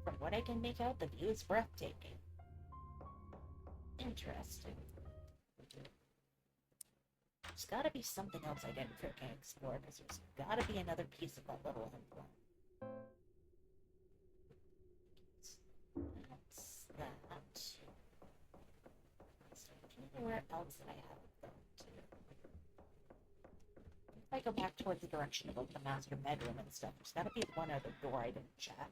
From what I can make out, the view is breathtaking. Interesting. There's gotta be something else I didn't freaking explore, because there's gotta be another piece of that little emblem. That's that. Is there anywhere else that I haven't gone to? If I go back towards the direction of like the master bedroom and stuff, there's gotta be one other door I didn't check.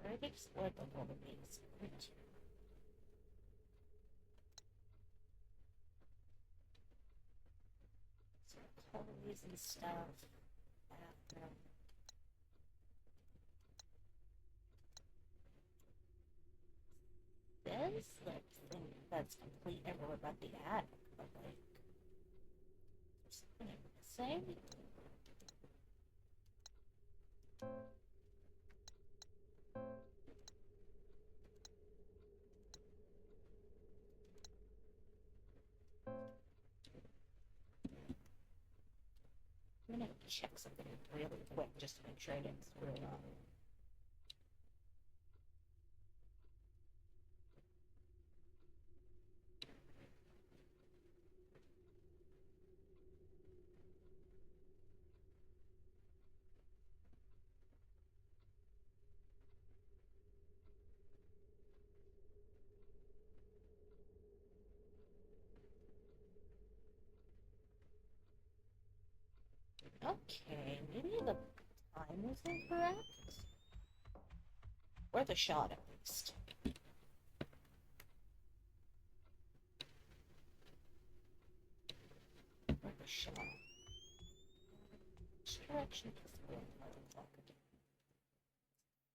I already explored the whole maze. So hallways and stuff. Bathroom. This looks thing that's complete everywhere but the attic, but like there's something I'm missing. I'm gonna check something really quick just to make sure I didn't screw it up. Okay, maybe the time was incorrect? Worth a shot, at least. shot. Which direction is the clock again?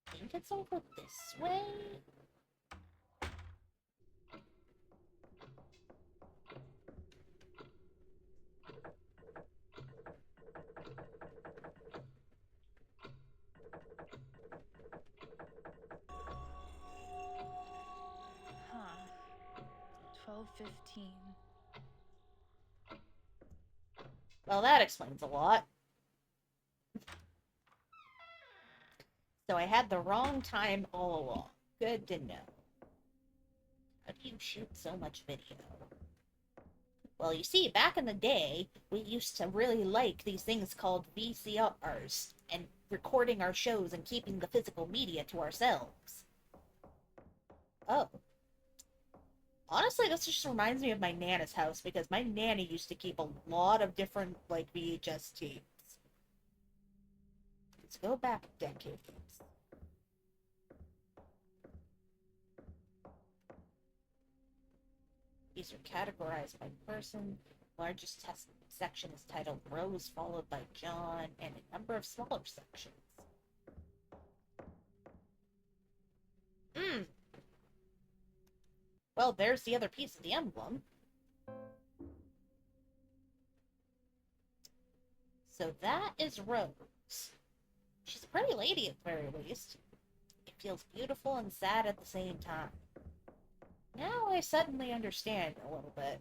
I think it's over this way? Huh. 12:15. Well, that explains a lot. So I had the wrong time all along. Good to know. How do you shoot so much video? Well, you see, back in the day, we used to really like these things called VCRs, and recording our shows and keeping the physical media to ourselves. Oh. Honestly, this just reminds me of my Nana's house, because my Nana used to keep a lot of different, like, VHS tapes. Let's go back decades. These are categorized by person. Largest test section is titled Rose, followed by John, and a number of smaller sections. Well, there's the other piece of the emblem. So that is Rose. She's a pretty lady at the very least. It feels beautiful and sad at the same time. Now I suddenly understand a little bit.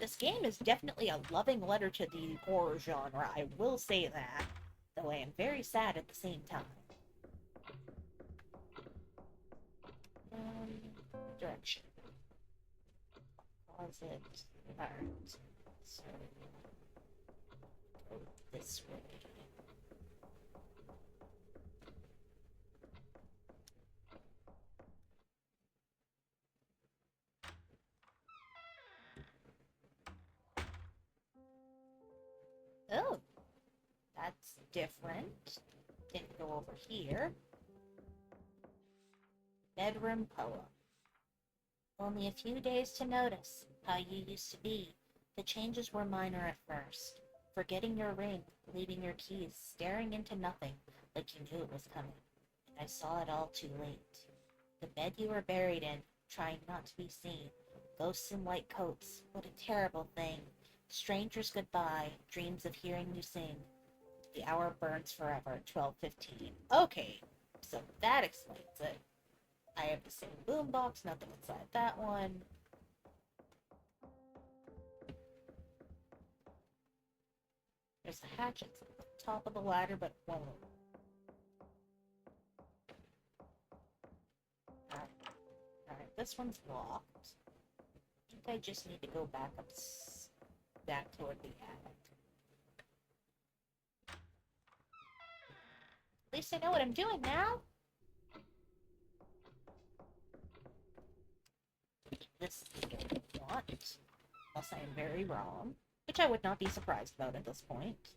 This game is definitely a loving letter to the horror genre, I will say that, though I am very sad at the same time. Direction. Closet. Alright. So, go this way. Oh, that's different. Didn't go over here. Bedroom poem. Only a few days to notice how you used to be. The changes were minor at first. Forgetting your ring, leaving your keys, staring into nothing, like you knew it was coming. And I saw it all too late. The bed you were buried in, trying not to be seen. Ghosts in white coats, what a terrible thing. Strangers goodbye, dreams of hearing you sing. The hour burns forever, 12:15. Okay, so that explains it. I have the same boombox, nothing inside that one. There's a hatchet at the top of the ladder, but won't. Alright, this one's locked. I think I just need to go back up toward the attic. At least I know what I'm doing now. This is what I want, unless I am very wrong, which I would not be surprised about at this point.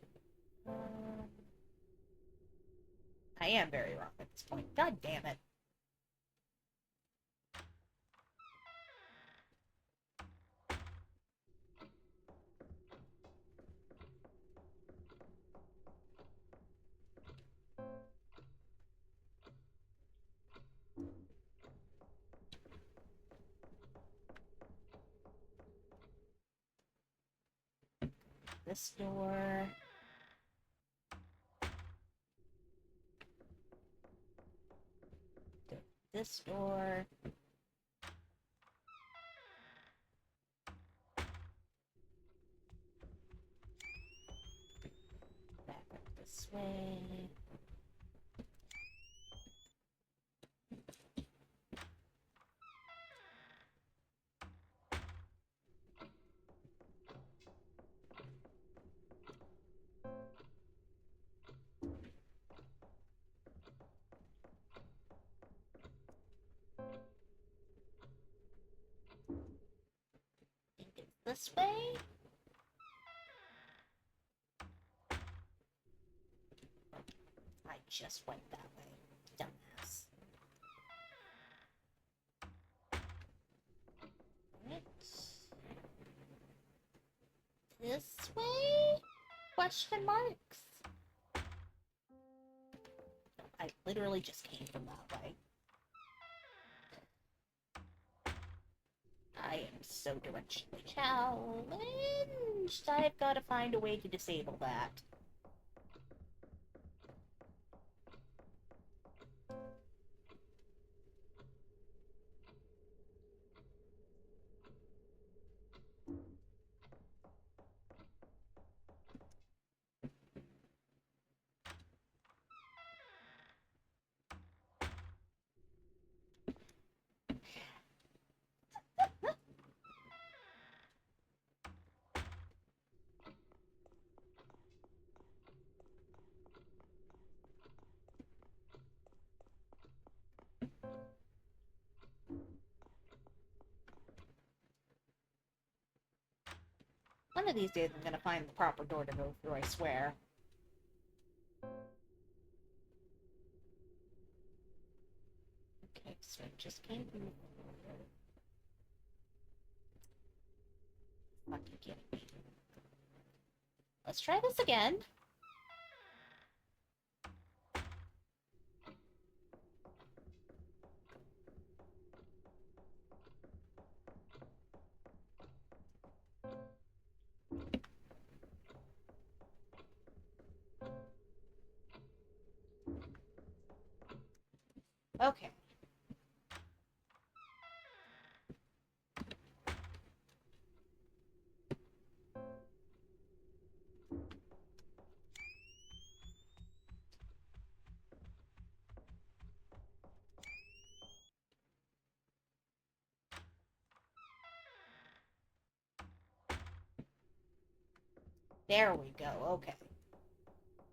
I am very wrong at this point. God damn it. This door. This door. Back up this way. I think it's this way. I just went that way. Dumbass. question marks? I literally just came from that way. I am so directionally challenged. I've got to find a way to disable that. One of these days I'm gonna find the proper door to go through, I swear. Okay, so I just came through. Fucking kidding me. Let's try this again. Okay. There we go, okay.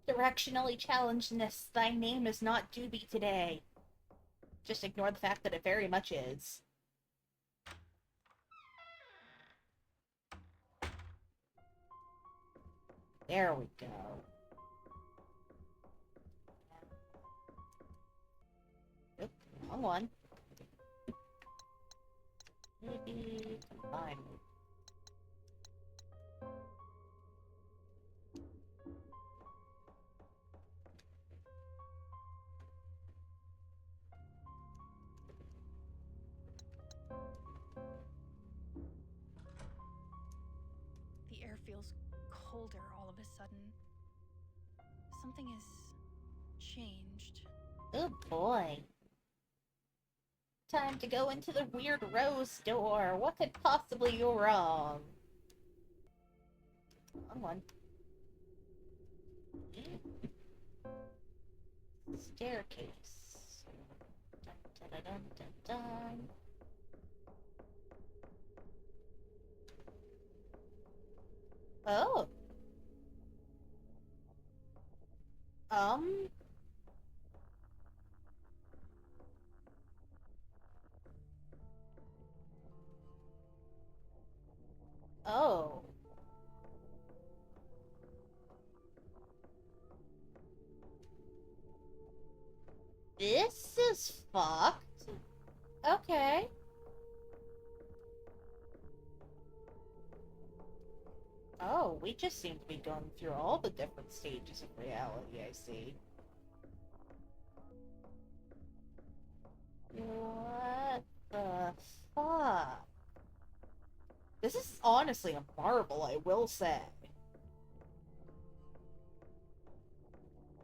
Directionally challengedness, thy name is not Dubhe today. Just ignore the fact that it very much is. There we go. Oop, wrong one. Maybe combine. The air feels colder all of a sudden. Something has changed. Oh boy. Time to go into the Weird Rose store. What could possibly go wrong? Wrong one. Staircase. Dun, dun, dun, dun, dun. Oh. Um. Oh. This is fucked. Okay. Oh, we just seem to be going through all the different stages of reality, I see. What the fuck? This is honestly a marvel, I will say.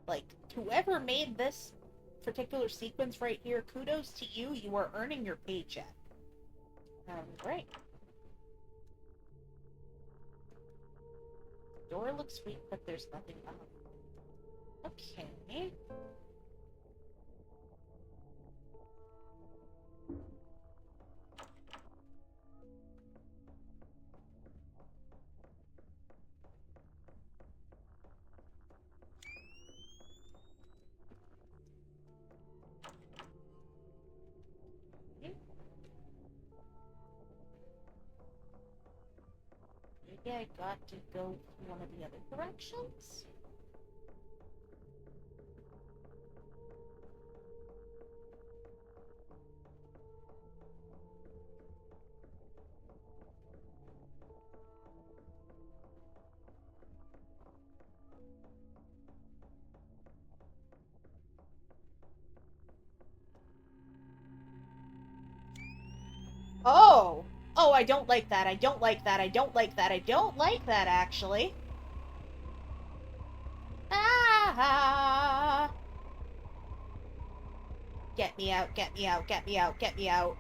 Like, whoever made this particular sequence right here, kudos to you, you are earning your paycheck. Great. Door looks sweet, but there's nothing up. Okay. Maybe I got to go to one of the other directions? Oh! Oh, I don't like that. I don't like that. I don't like that. I don't like that, actually. Ah! Get me out, get me out, get me out, get me out.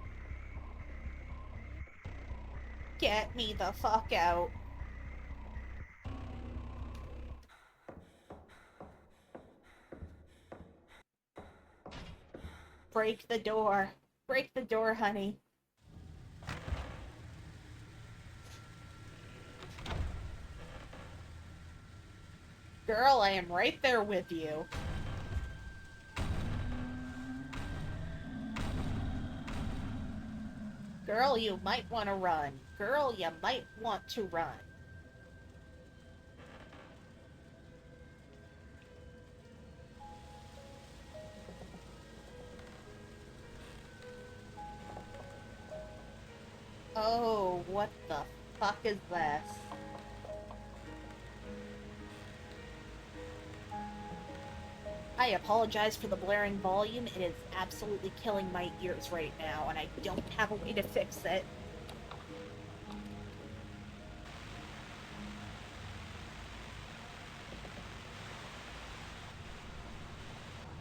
Get me the fuck out. Break the door. Break the door, honey. Girl, I am right there with you. Girl, you might want to run. Girl, you might want to run. Oh, what the fuck is this? I apologize for the blaring volume. It is absolutely killing my ears right now, and I don't have a way to fix it.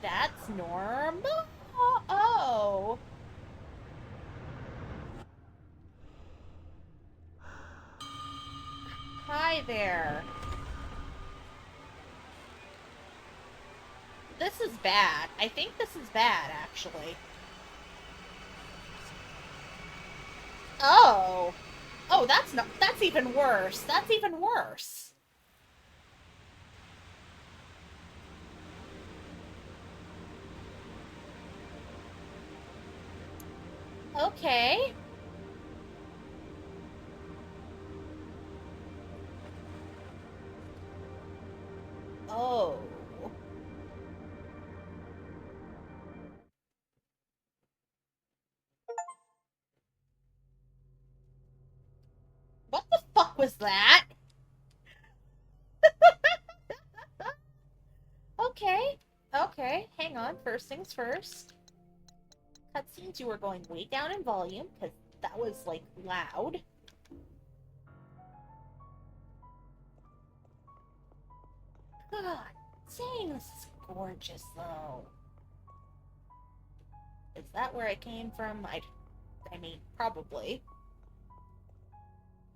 That's normal? Oh. Hi there. This is bad. I think this is bad, actually. Oh. Oh, that's not. That's even worse. That's even worse. Okay. Oh. What the fuck was that? Okay. Okay. Hang on. First things first. Cutscenes, you were going way down in volume, because that was, like, loud. God dang, this is gorgeous, though. Is that where I came from? I mean, probably.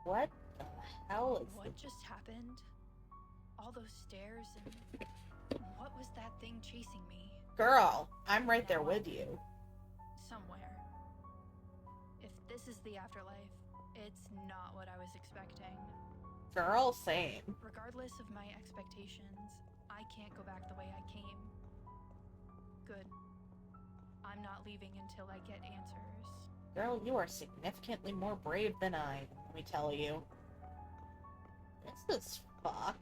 What the hell is What just happened? All those stairs and what was that thing chasing me? Girl, I'm right there with you. Somewhere. If this is the afterlife, it's not what I was expecting. Girl, same. Regardless of my expectations, I can't go back the way I came. Good. I'm not leaving until I get answers. Girl, you are significantly more brave than I, let me tell you. This is fucked.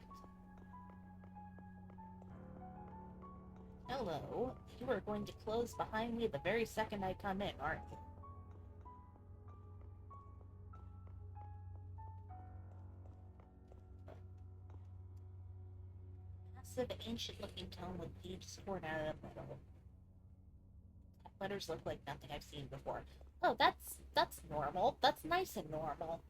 Hello. You are going to close behind me the very second I come in, aren't you? Massive, ancient-looking tome with leaves poured out of the middle. Letters look like nothing I've seen before. Oh, that's normal. That's nice and normal.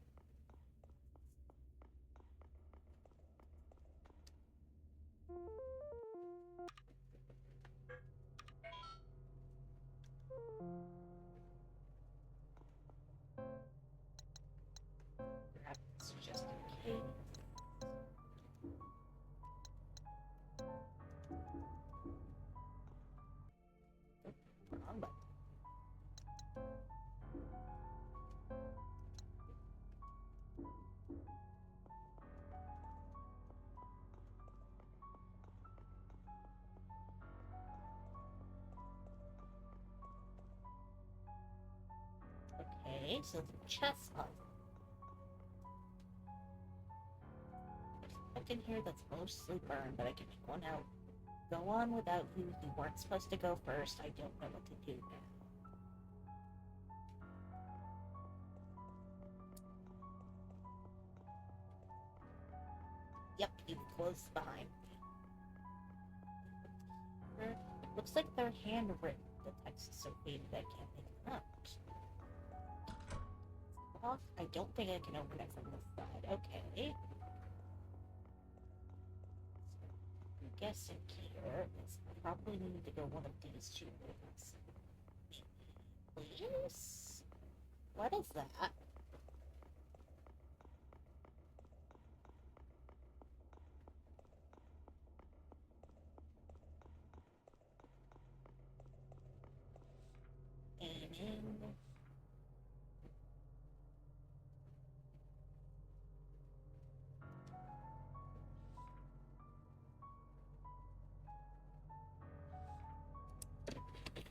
Grab this just in case. Wrong button. Okay, so the chess puzzle. I can hear that's mostly burned, but I can make one out. Go on without you. You weren't supposed to go first. I don't know what to do now. Yep, you closed behind me. Looks like they're handwritten. The text is so faded I can't make it out. off. I don't think I can open it from this side. Okay. I'm guessing here is probably need to go one of these two ways. Please? What is that? Aiming.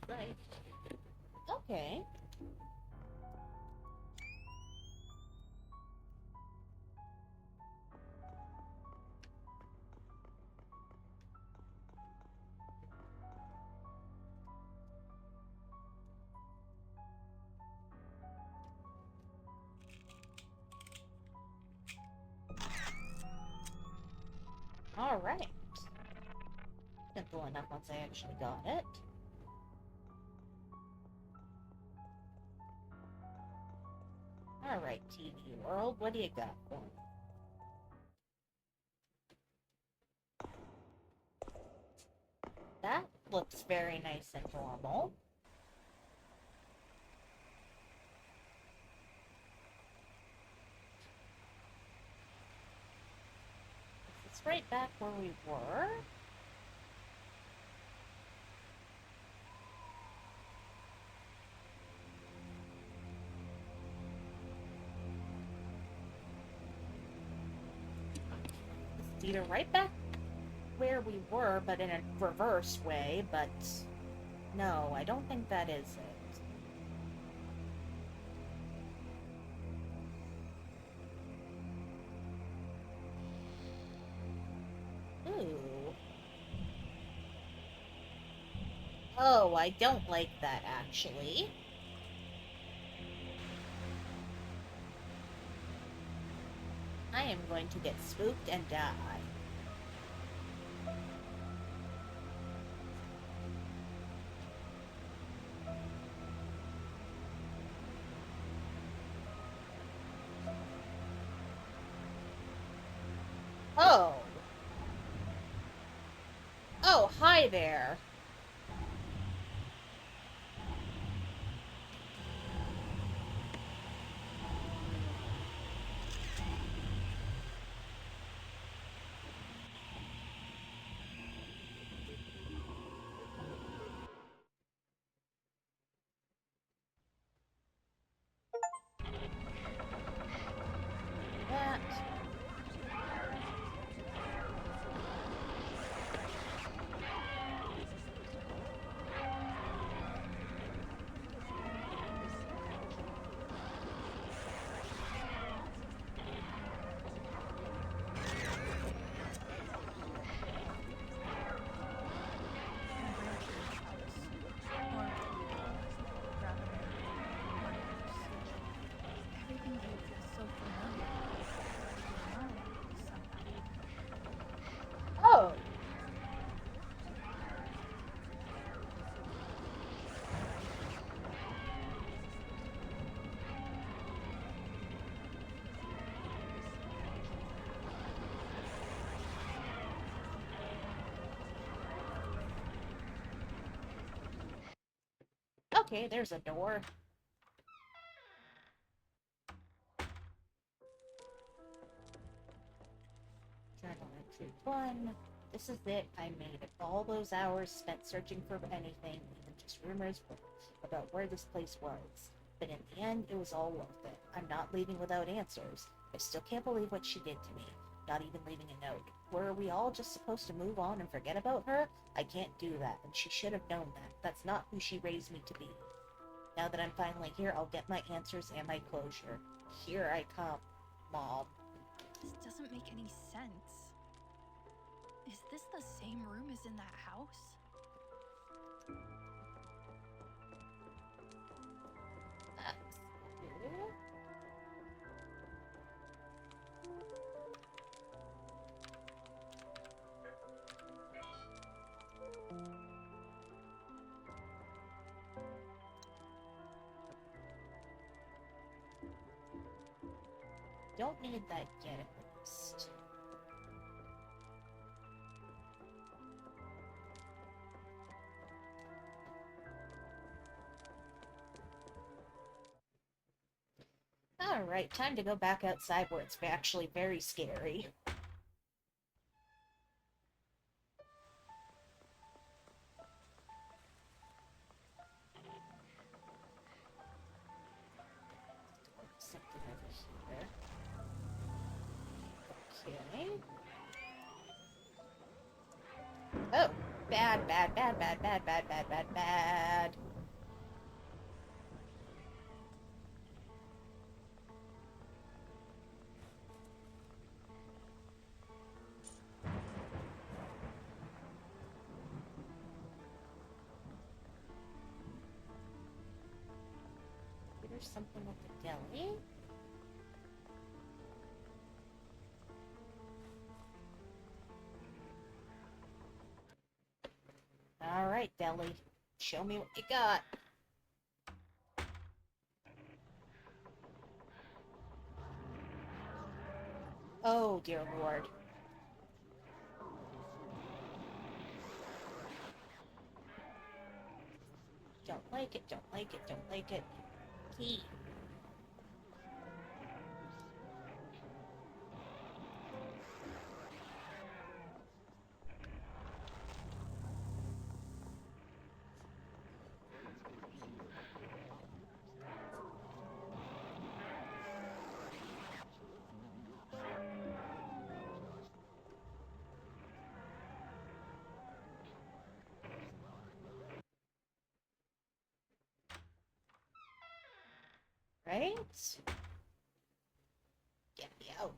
Right. Okay. Alright. Simple enough once I actually got it. Alright, TV World, what do you got for me? That looks very nice and normal. It's right back where we were. It's either right back where we were, but in a reversed way, but no, I don't think that is it. Ooh. Oh, I don't like that, actually. I am going to get spooked and die. Oh. Oh, hi there. That. Everything here feels so familiar. Somehow. Oh. Okay, there's a door. Journal entry 1. This is it. I made it. All those hours spent searching for anything, even just rumors about where this place was. But in the end, it was all worth it. I'm not leaving without answers. I still can't believe what she did to me. Not even leaving a note. Were we all just supposed to move on and forget about her? I can't do that, and she should have known that. That's not who she raised me to be. Now that I'm finally here, I'll get my answers and my closure. Here I come, Mom. This doesn't make any sense. Is this the same room as in that house? That's cool. don't need that yet, at least. Alright, time to go back outside where it's actually very scary. Something over here. Okay. Oh! Bad, bad, bad, bad, bad, bad, bad, bad, bad. There's something at the deli. Alright, deli. Show me what you got. Oh, dear lord. Don't like it, don't like it, don't like it. Key. Right? Get me out.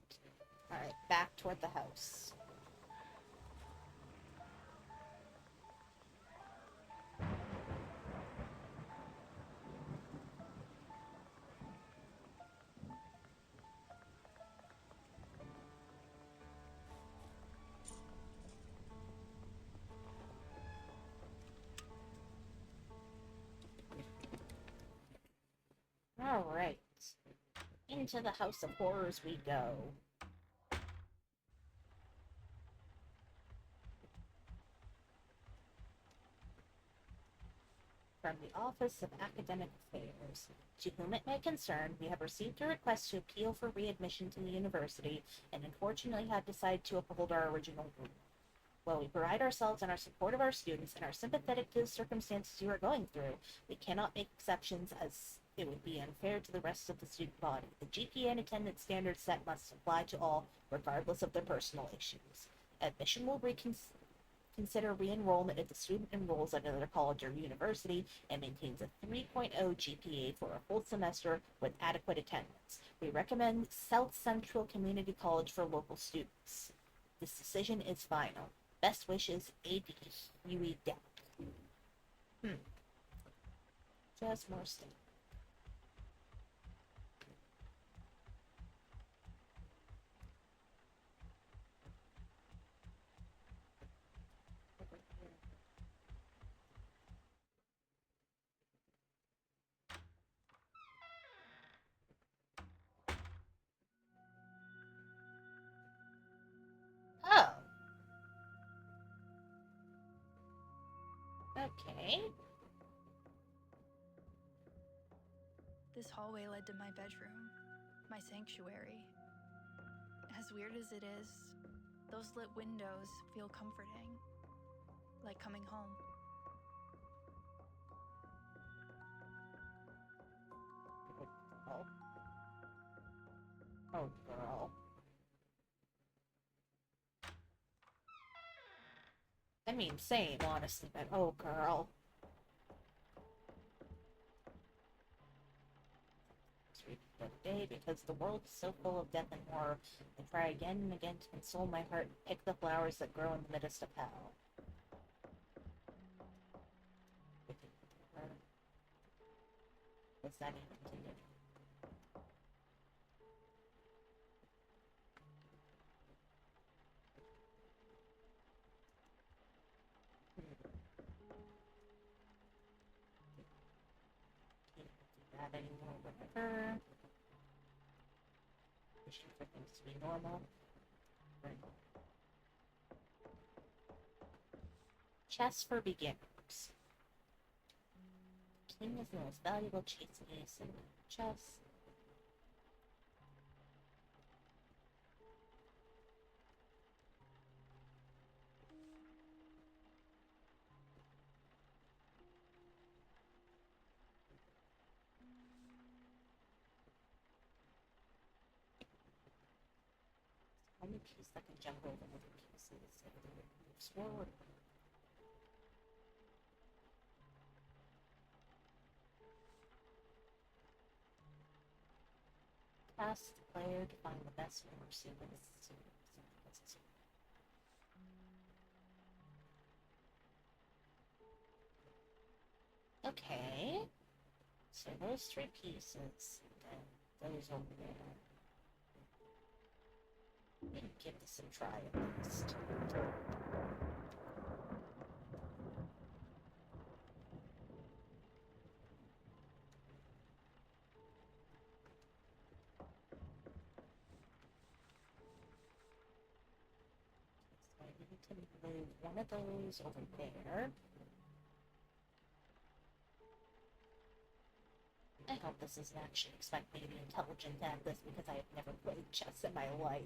Alright, back toward the house. Alright. Into the House of Horrors we go. From the Office of Academic Affairs. To whom it may concern, we have received a request to appeal for readmission to the university, and unfortunately have decided to uphold our original rule. While we pride ourselves on our support of our students and are sympathetic to the circumstances you are going through, we cannot make exceptions as it would be unfair to the rest of the student body. The GPA and attendance standards set must apply to all, regardless of their personal issues. Admission will consider re-enrollment if the student enrolls at another college or university and maintains a 3.0 GPA for a full semester with adequate attendance. We recommend South Central Community College for local students. This decision is final. Best wishes, A.D. Huey Deck. Just more stuff. Oh. Okay. This hallway led to my bedroom, my sanctuary. As weird as it is, those lit windows feel comforting, like coming home. Oh. Oh, girl. I mean, same, honestly, but oh, girl. Day because the world is so full of death and horror. I try again and again to console my heart and pick the flowers that grow in the midst of hell. What's that even to do? Can't do that anymore, whatever. Wishing for things to be normal. Chess for beginners. King is the most valuable chase piece in chess. Any piece that can jump over other pieces and moves forward. Task the player to find the best form sequence. Okay. So those three pieces, and then those over there. Maybe give this a try at least. So I need to move one of those over there. I hope this isn't actually expect me to be intelligent at this because I have never played chess in my life.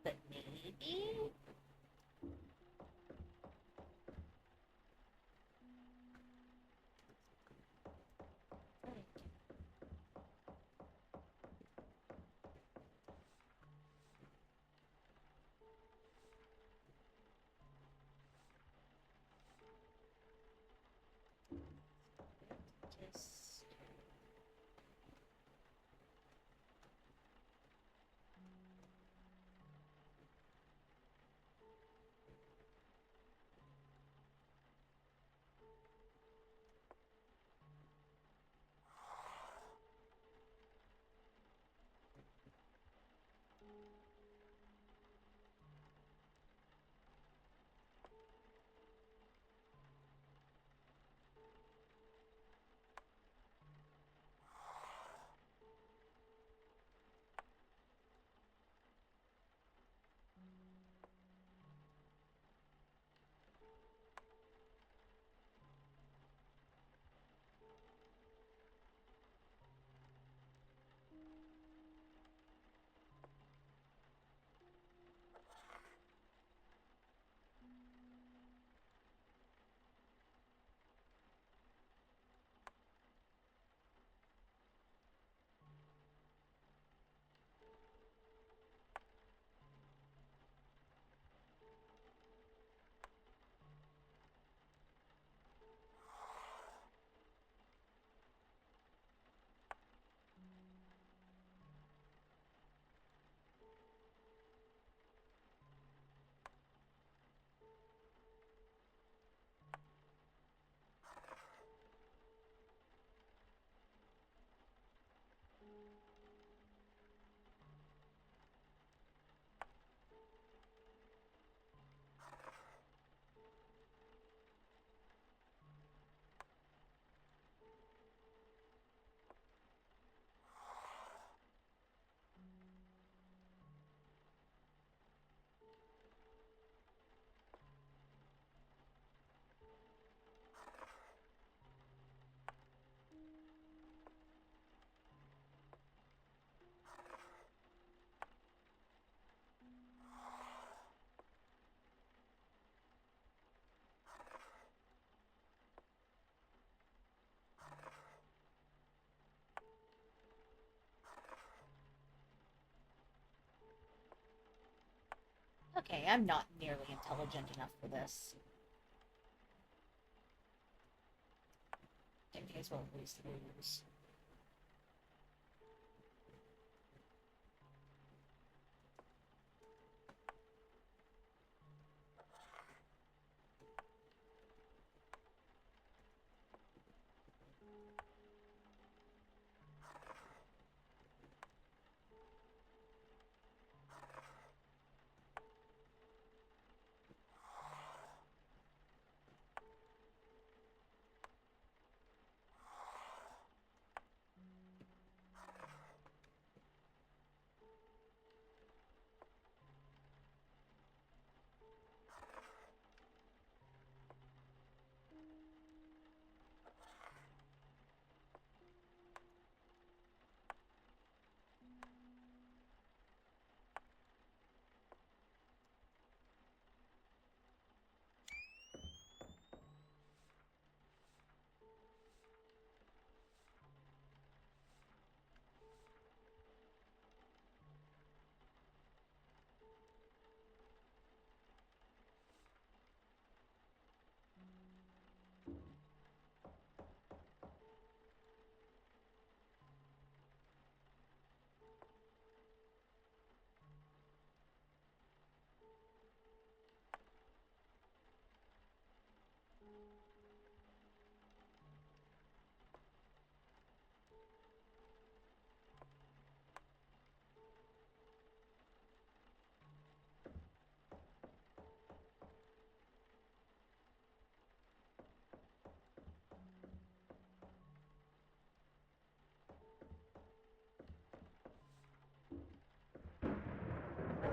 But maybe? Just... Okay, I'm not nearly intelligent enough for this. I may as well lose the lose.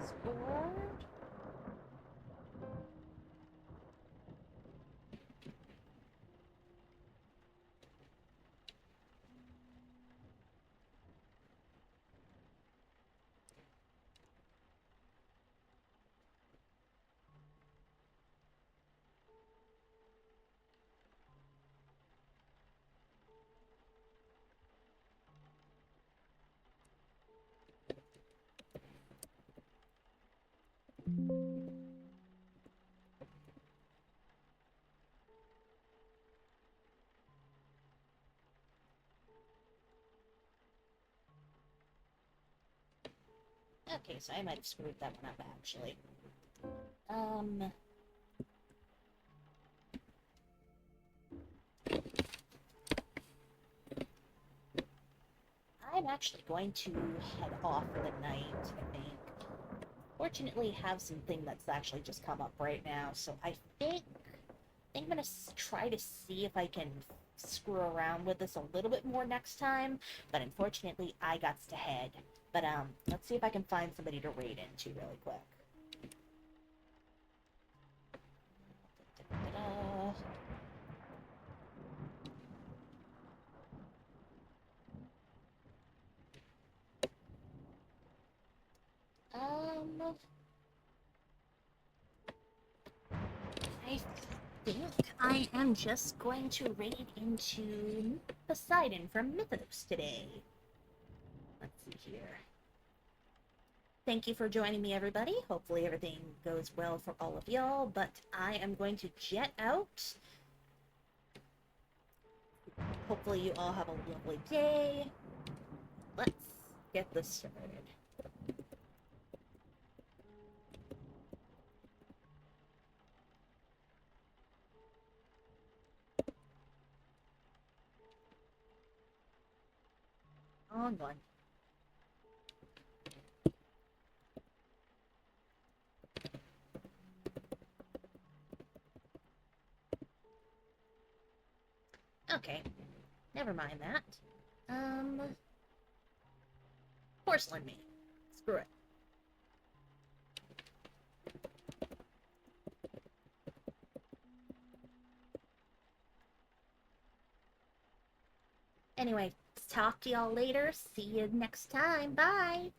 Scored. Okay, so I might have screwed that one up, actually. I'm actually going to head off for the night, I think. Fortunately, have something that's actually just come up right now, so I think I'm gonna try to see if I can screw around with this a little bit more next time, but unfortunately, I got to head. But, let's see if I can find somebody to raid into really quick. Da-da-da-da. I think I am just going to raid into Poseidon from Mythos today. Let's see here. Thank you for joining me, everybody. Hopefully everything goes well for all of y'all, but I am going to jet out. Hopefully you all have a lovely day. Let's get this started. On one. Okay, never mind that. Porcelain me. Screw it. Anyway, talk to y'all later. See you next time. Bye!